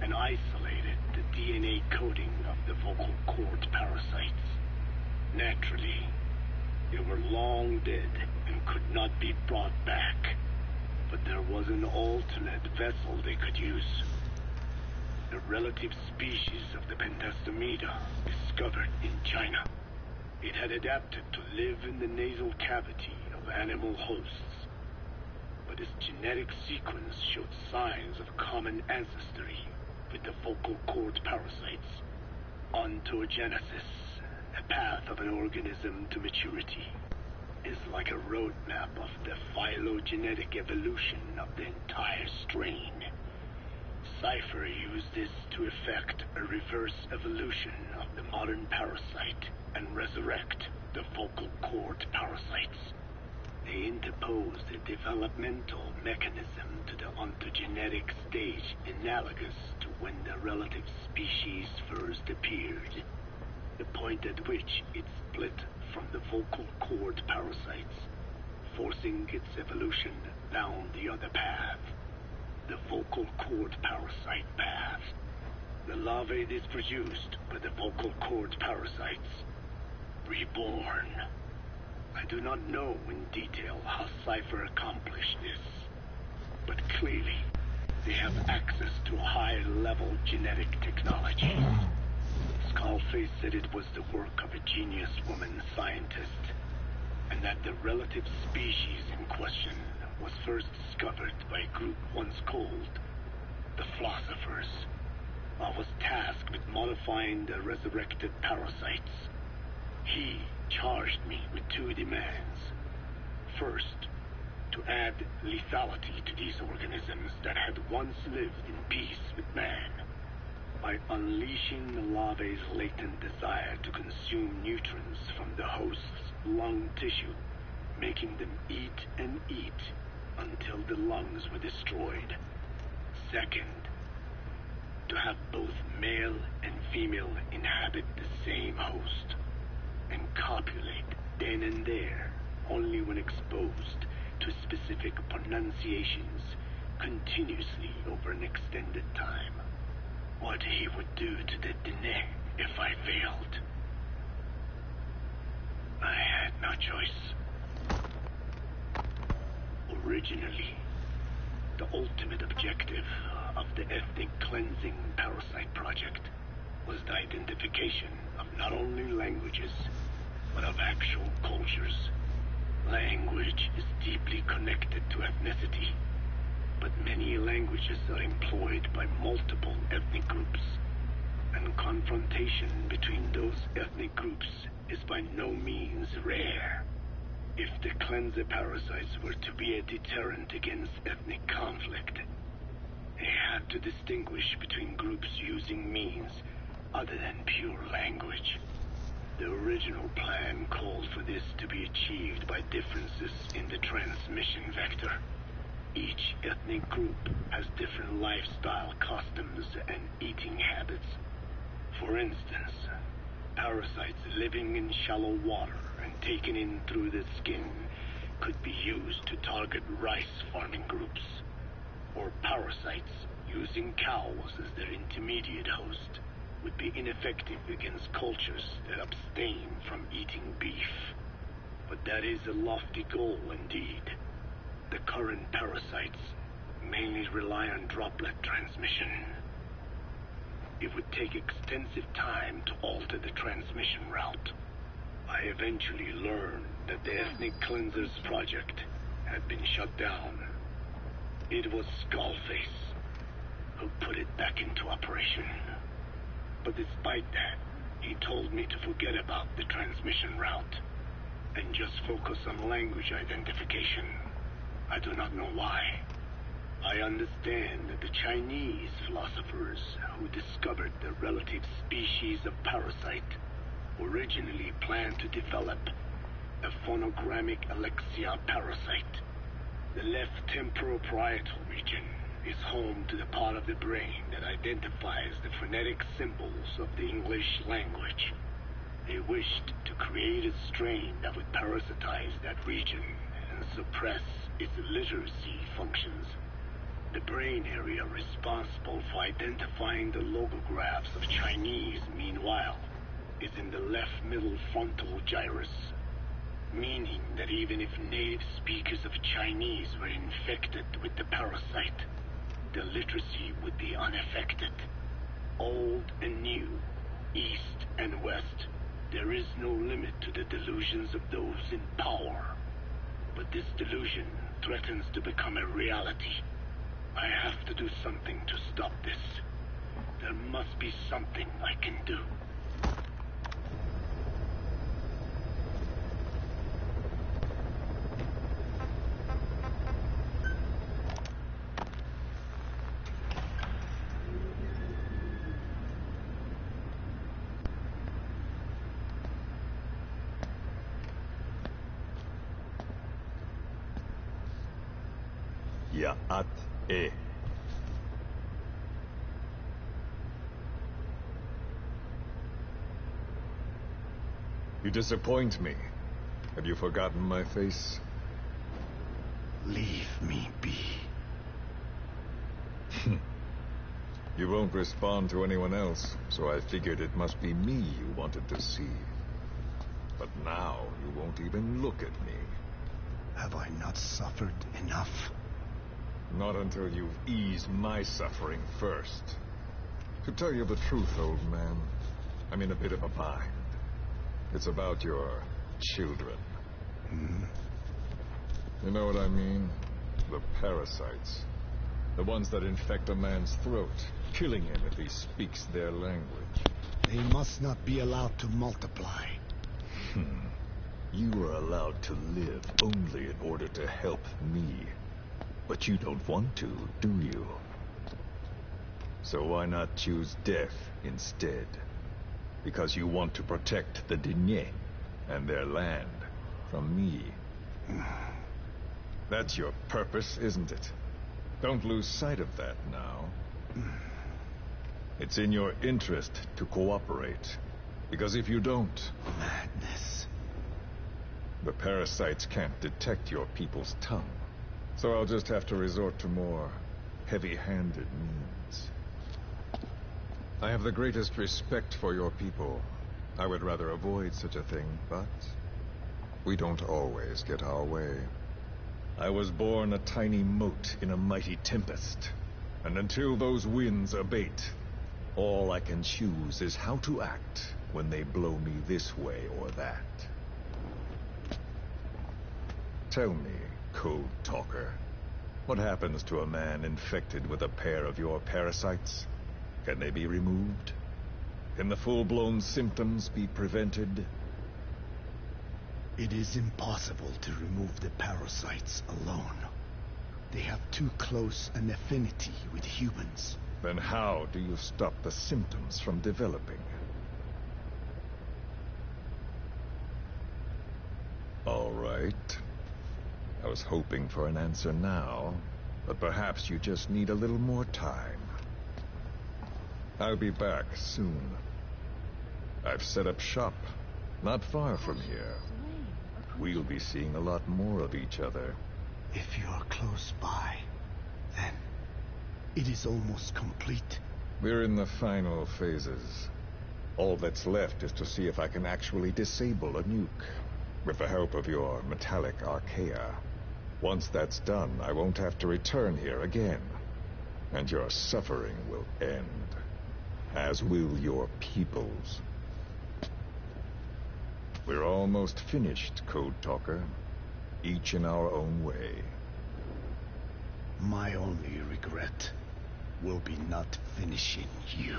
and isolated the DNA coding of the vocal cord parasites. Naturally, they were long dead and could not be brought back, but there was an alternate vessel they could use. The relative species of the Pentastomida discovered in China. It had adapted to live in the nasal cavity of animal hosts, but its genetic sequence showed signs of common ancestry with the vocal cord parasites. Ontogenesis, a path of an organism to maturity, is like a roadmap of the phylogenetic evolution of the entire strain. Cypher used this to effect a reverse evolution of the modern parasite and resurrect the vocal cord parasites. They interposed a developmental mechanism to the ontogenetic stage analogous to when the relative species first appeared, the point at which it split from the vocal cord parasites, forcing its evolution down the other path, the vocal cord parasite path. The larvae is produced by the vocal cord parasites, reborn. I do not know in detail how Cypher accomplished this, but clearly they have access to high-level genetic technology. Skullface said it was the work of a genius woman scientist, and that the relative species in question was first discovered by a group once called the Philosophers. I was tasked with modifying the resurrected parasites. He charged me with 2 demands. First, to add lethality to these organisms that had once lived in peace with man. By unleashing the larvae's latent desire to consume nutrients from the host's lung tissue, making them eat and eat until the lungs were destroyed. Second, to have both male and female inhabit the same host and copulate then and there, only when exposed to specific pronunciations continuously over an extended time. What he would do to the Dene if I failed. I had no choice. Originally, the ultimate objective of the ethnic cleansing parasite project was the identification of not only languages, but of actual cultures. Language is deeply connected to ethnicity, but many languages are employed by multiple ethnic groups, and confrontation between those ethnic groups is by no means rare. If the cleanser parasites were to be a deterrent against ethnic conflict, they had to distinguish between groups using means other than pure language. The original plan called for this to be achieved by differences in the transmission vector. Each ethnic group has different lifestyle customs and eating habits. For instance, parasites living in shallow water and taken in through the skin could be used to target rice farming groups, or parasites using cows as their intermediate host would be ineffective against cultures that abstain from eating beef. But that is a lofty goal indeed. The current parasites mainly rely on droplet transmission. It would take extensive time to alter the transmission route. I eventually learned that the Ethnic Cleansers project had been shut down. It was Skullface who put it back into operation. But despite that, he told me to forget about the transmission route and just focus on language identification. I do not know why. I understand that the Chinese philosophers who discovered the relative species of parasite originally planned to develop a phonogrammic Alexia parasite. The left temporoparietal region is home to the part of the brain that identifies the phonetic symbols of the English language. They wished to create a strain that would parasitize that region and suppress its literacy functions. The brain area responsible for identifying the logographs of Chinese, meanwhile, is in the left middle frontal gyrus, meaning that even if native speakers of Chinese were infected with the parasite, the literacy would be unaffected. Old and new, east and west, there is no limit to the delusions of those in power. But this delusion threatens to become a reality. I have to do something to stop this. There must be something I can do. Ya'at-e. You disappoint me. Have you forgotten my face? Leave me be. You won't respond to anyone else, so I figured it must be me you wanted to see. But now you won't even look at me. Have I not suffered enough? Not until you've eased my suffering first. To tell you the truth, old man, I'm in a bit of a bind. It's about your children. You know what I mean? The parasites. The ones that infect a man's throat, killing him if he speaks their language. They must not be allowed to multiply. You are allowed to live only in order to help me. But you don't want to, do you? So why not choose death instead? Because you want to protect the Diné and their land from me. That's your purpose, isn't it? Don't lose sight of that now. It's in your interest to cooperate. Because if you don't... Madness. The parasites can't detect your people's tongue. So I'll just have to resort to more heavy-handed means. I have the greatest respect for your people. I would rather avoid such a thing, but we don't always get our way. I was born a tiny mote in a mighty tempest, and until those winds abate, all I can choose is how to act when they blow me this way or that. Tell me, Code Talker, what happens to a man infected with a pair of your parasites? Can they be removed? Can the full-blown symptoms be prevented? It is impossible to remove the parasites alone. They have too close an affinity with humans. Then how do you stop the symptoms from developing? All right. I was hoping for an answer now, but perhaps you just need a little more time. I'll be back soon. I've set up shop, not far from here. We'll be seeing a lot more of each other. If you are close by, then it is almost complete. We're in the final phases. All that's left is to see if I can actually disable a nuke, with the help of your metallic archaea. Once that's done, I won't have to return here again, and your suffering will end, as will your people's. We're almost finished, Code Talker, each in our own way. My only regret will be not finishing you.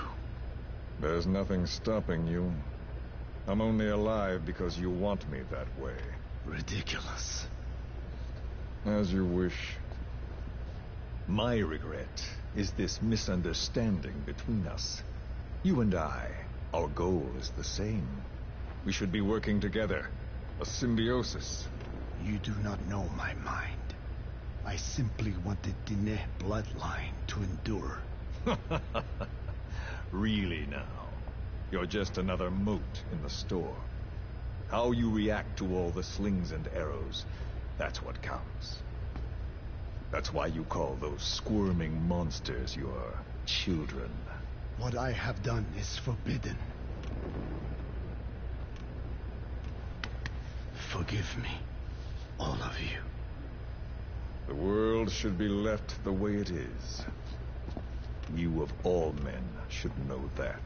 There's nothing stopping you. I'm only alive because you want me that way. Ridiculous. As you wish. My regret is this misunderstanding between us. You and I, our goal is the same. We should be working together. A symbiosis. You do not know my mind. I simply want the Diné bloodline to endure. Really now? You're just another mote in the storm. How you react to all the slings and arrows, that's what counts. That's why you call those squirming monsters your children. What I have done is forbidden. Forgive me, all of you. The world should be left the way it is. You of all men should know that.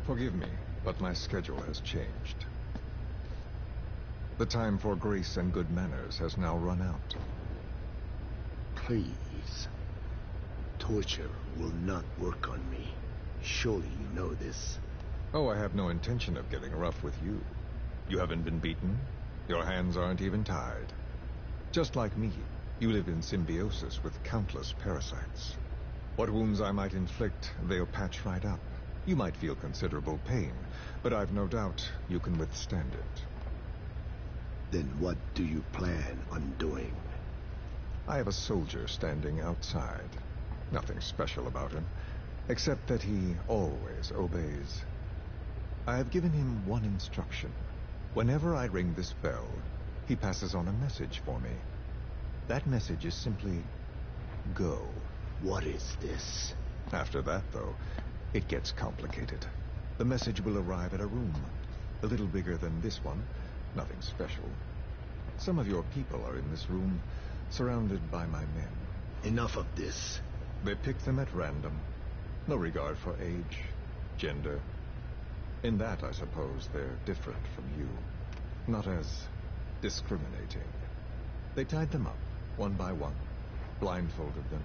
Forgive me, but my schedule has changed. The time for grace and good manners has now run out. Please. Torture will not work on me. Surely you know this. Oh, I have no intention of getting rough with you. You haven't been beaten. Your hands aren't even tied. Just like me, you live in symbiosis with countless parasites. What wounds I might inflict, they'll patch right up. You might feel considerable pain, but I've no doubt you can withstand it. Then what do you plan on doing? I have a soldier standing outside. Nothing special about him, except that he always obeys. I have given him one instruction. Whenever I ring this bell, he passes on a message for me. That message is simply, go. What is this? After that, though, it gets complicated. The message will arrive at a room, a little bigger than this one, Nothing special. Some of your people are in this room, surrounded by my men. Enough of this. They pick them at random. No regard for age, gender. In that, I suppose, they're different from you. Not as discriminating. They tied them up, one by one, blindfolded them.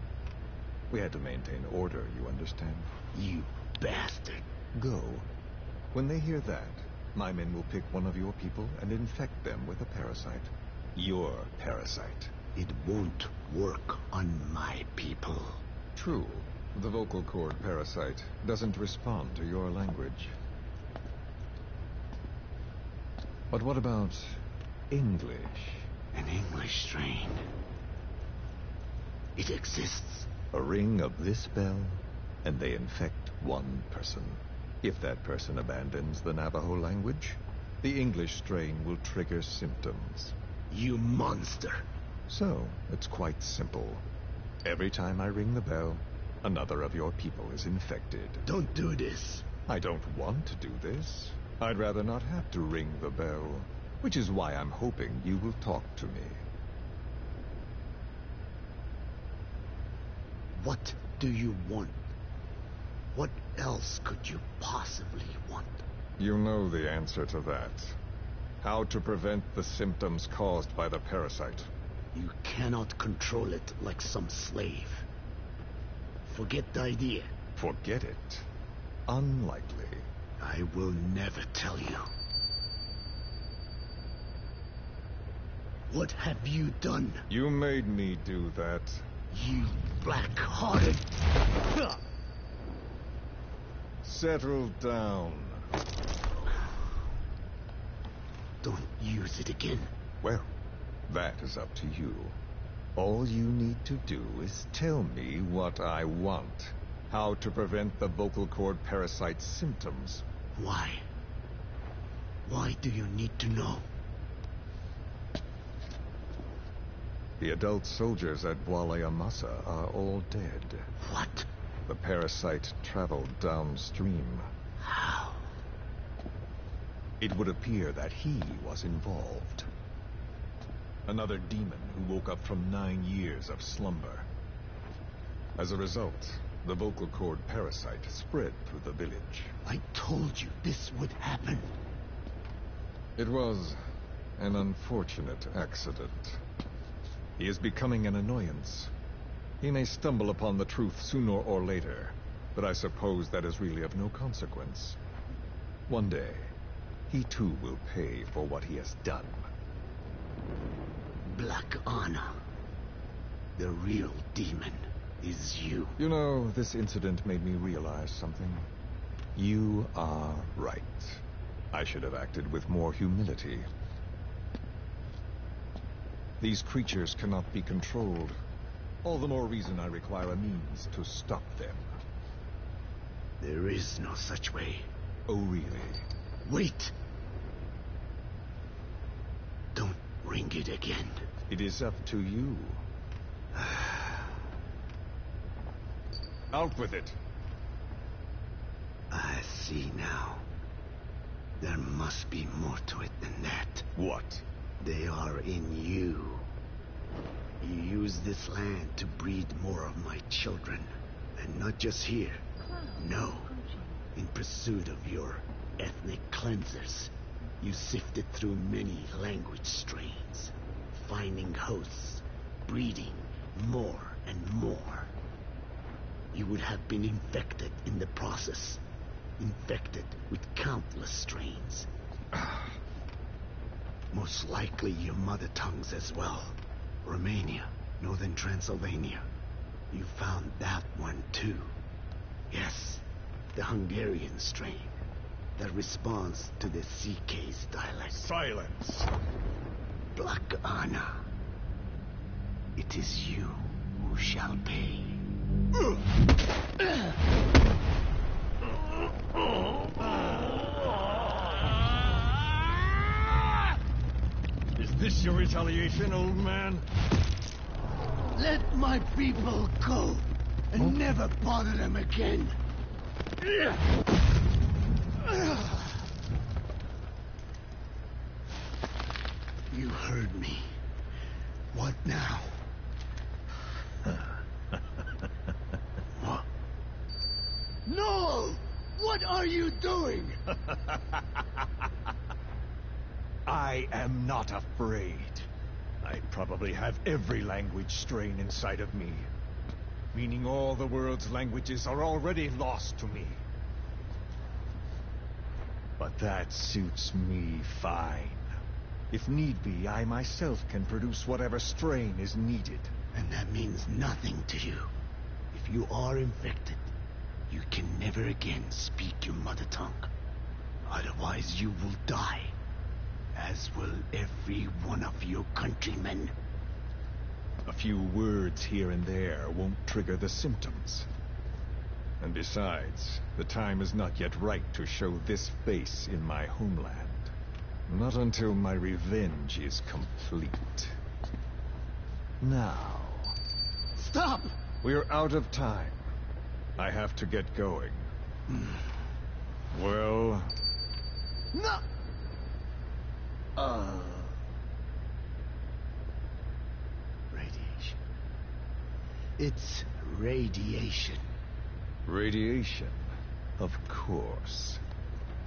We had to maintain order, you understand? You bastard. Go. When they hear that, my men will pick one of your people and infect them with a parasite. Your parasite. It won't work on my people. True. The vocal cord parasite doesn't respond to your language. But what about English? An English strain. It exists. A ring of this bell, and they infect one person. If that person abandons the Navajo language, the English strain will trigger symptoms. You monster. So, it's quite simple. Every time I ring the bell, another of your people is infected. Don't do this. I don't want to do this. I'd rather not have to ring the bell, which is why I'm hoping you will talk to me. What do you want? What else could you possibly want? You know the answer to that. How to prevent the symptoms caused by the parasite. You cannot control it like some slave. Forget the idea. Forget it? Unlikely. I will never tell you. What have you done? You made me do that. You black-hearted... Settle down. Don't use it again. Well, that is up to you. All you need to do is tell me what I want. How to prevent the vocal cord parasite symptoms. Why? Why do you need to know? The adult soldiers at Amasa are all dead. What? The parasite traveled downstream. How? It would appear that he was involved. Another demon who woke up from 9 years of slumber. As a result, the vocal cord parasite spread through the village. I told you this would happen. It was an unfortunate accident. He is becoming an annoyance. He may stumble upon the truth sooner or later, but I suppose that is really of no consequence. One day, he too will pay for what he has done. Black Anna. The real demon is you. You know, this incident made me realize something. You are right. I should have acted with more humility. These creatures cannot be controlled. All the more reason I require a means to stop them. There is no such way. Oh, really? Wait! Don't ring it again. It is up to you. Out with it! I see now. There must be more to it than that. What? They are in you. You use this land to breed more of my children. And not just here. No. In pursuit of your ethnic cleansers, you sifted through many language strains, finding hosts, breeding more and more. You would have been infected in the process. Infected with countless strains. Most likely your mother tongues as well. Romania, northern Transylvania. You found that one too. Yes, the Hungarian strain that responds to the CK's dialect. Silence! Black Anna. It is you who shall pay. Is this your retaliation, old man? Let my people go and never bother them again. You heard me. What now? What? No! What are you doing? I am not afraid. I probably have every language strain inside of me. Meaning all the world's languages are already lost to me. But that suits me fine. If need be, I myself can produce whatever strain is needed. And that means nothing to you. If you are infected, you can never again speak your mother tongue. Otherwise, you will die. As will every one of your countrymen. A few words here and there won't trigger the symptoms. And besides, the time is not yet right to show this face in my homeland. Not until my revenge is complete. Now... Stop! We're out of time. I have to get going. Well... No! Radiation. It's radiation. Radiation, of course.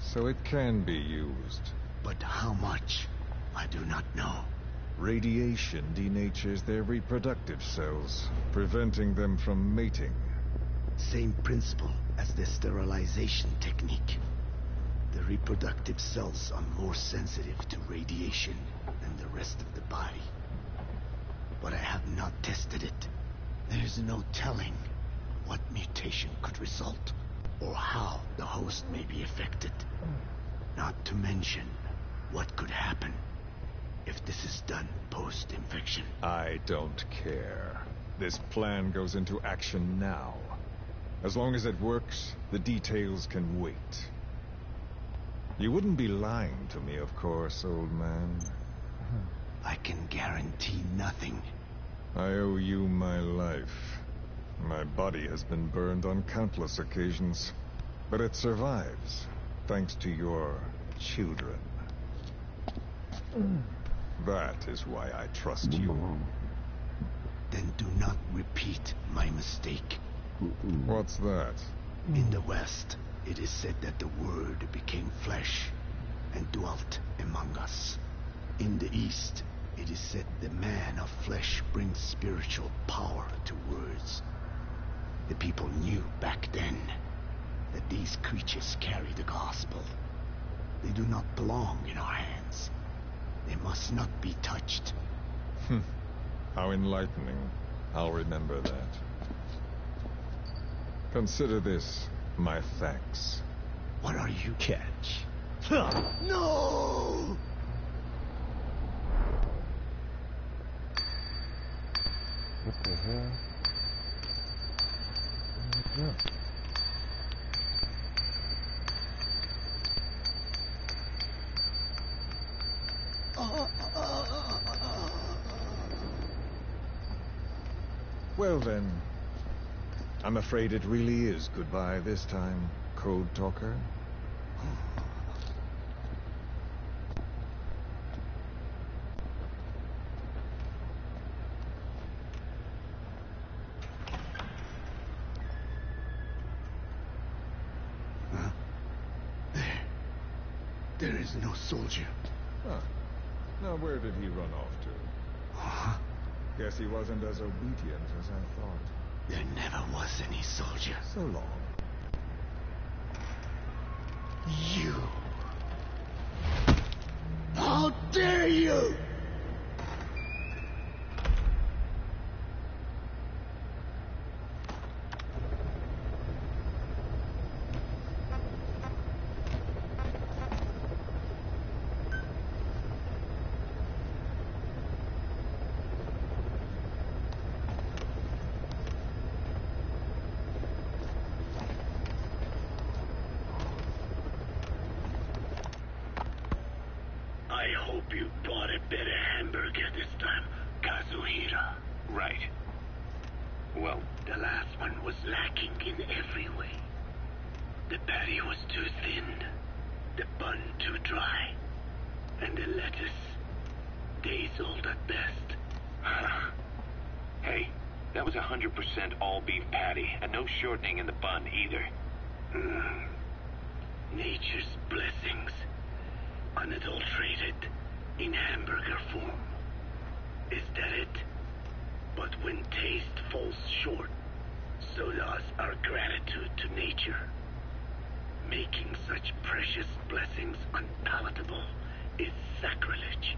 So it can be used. But how much? I do not know. Radiation denatures their reproductive cells, preventing them from mating. Same principle as the sterilization technique. The reproductive cells are more sensitive to radiation than the rest of the body. But I have not tested it. There is no telling what mutation could result, or how the host may be affected. Not to mention what could happen if this is done post-infection. I don't care. This plan goes into action now. As long as it works, the details can wait. You wouldn't be lying to me, of course, old man. I can guarantee nothing. I owe you my life. My body has been burned on countless occasions, but it survives, thanks to your children. That is why I trust you. Then do not repeat my mistake. What's that? In the West, it is said that the Word became flesh and dwelt among us. In the East, it is said the man of flesh brings spiritual power to words. The people knew back then that these creatures carry the gospel. They do not belong in our hands. They must not be touched. How enlightening. I'll remember that. Consider this my thanks. What are you? Catch. No! What the hell? Yeah. Well then, I'm afraid it really is goodbye this time, Code Talker. There is no soldier. Huh. Now where did he run off to? Guess he wasn't as obedient as I thought. There never was any soldier. So long. You! How dare you! I hope you bought a better hamburger this time, Kazuhira. Right. Well, The last one was lacking in every way. The patty was too thin, the bun too dry, and the lettuce days old at best. Hey, that was 100% all beef patty, and no shortening in the bun either. Nature's blessings, unadulterated, in hamburger form. Is that it? But when taste falls short, so does our gratitude to nature. Making such precious blessings unpalatable is sacrilege.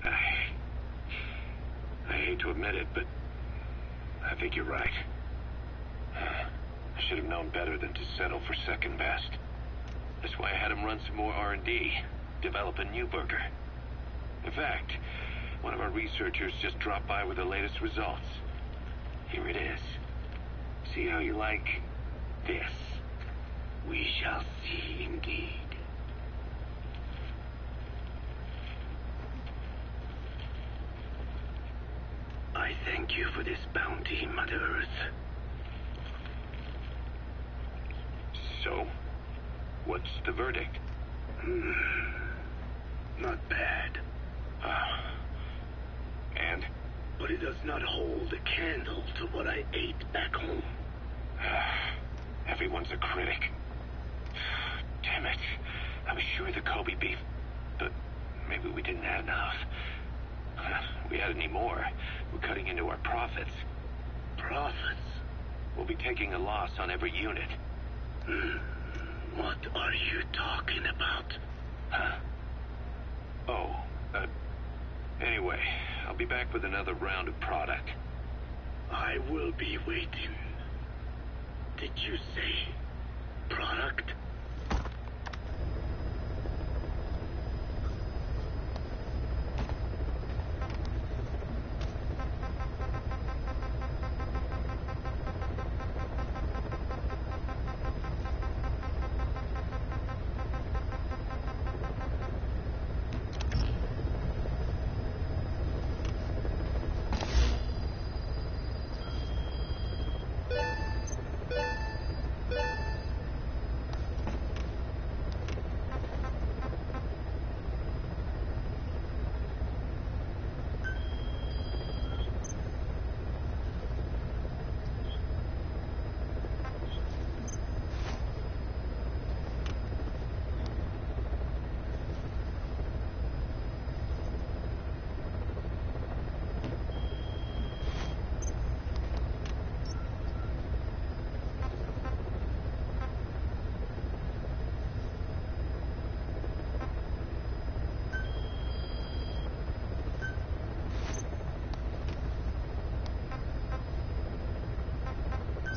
I hate to admit it, but I think you're right. I should have known better than to settle for second best. That's why I had him run some more R&D, develop a new burger. In fact, one of our researchers just dropped by with the latest results. Here it is. See how you like this? We shall see indeed. I thank you for this bounty, Mother Earth. So, what's the verdict? Not bad. And? But it does not hold a candle to what I ate back home. Everyone's a critic. Damn it. I was sure the Kobe beef, but maybe we didn't have enough. If we had any more, we're cutting into our profits. Profits? We'll be taking a loss on every unit. What are you talking about? Anyway, I'll be back with another round of product. I will be waiting. Did you say product?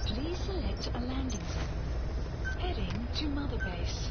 Please select a landing zone. Heading to Mother Base.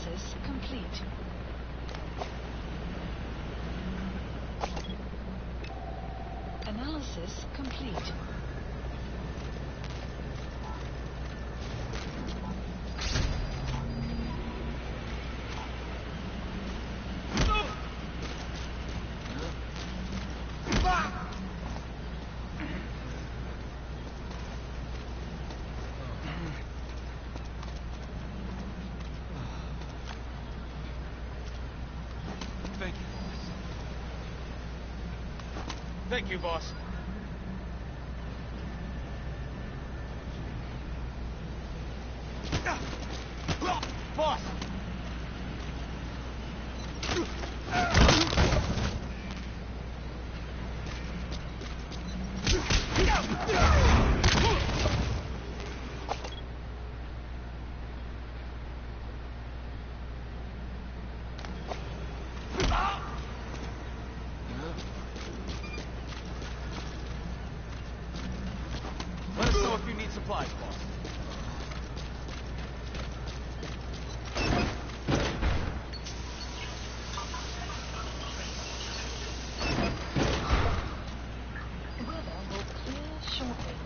Analysis complete. Analysis complete. Thank you, boss. Boss! Let us know if you need supplies, boss. Weather will clear shortly.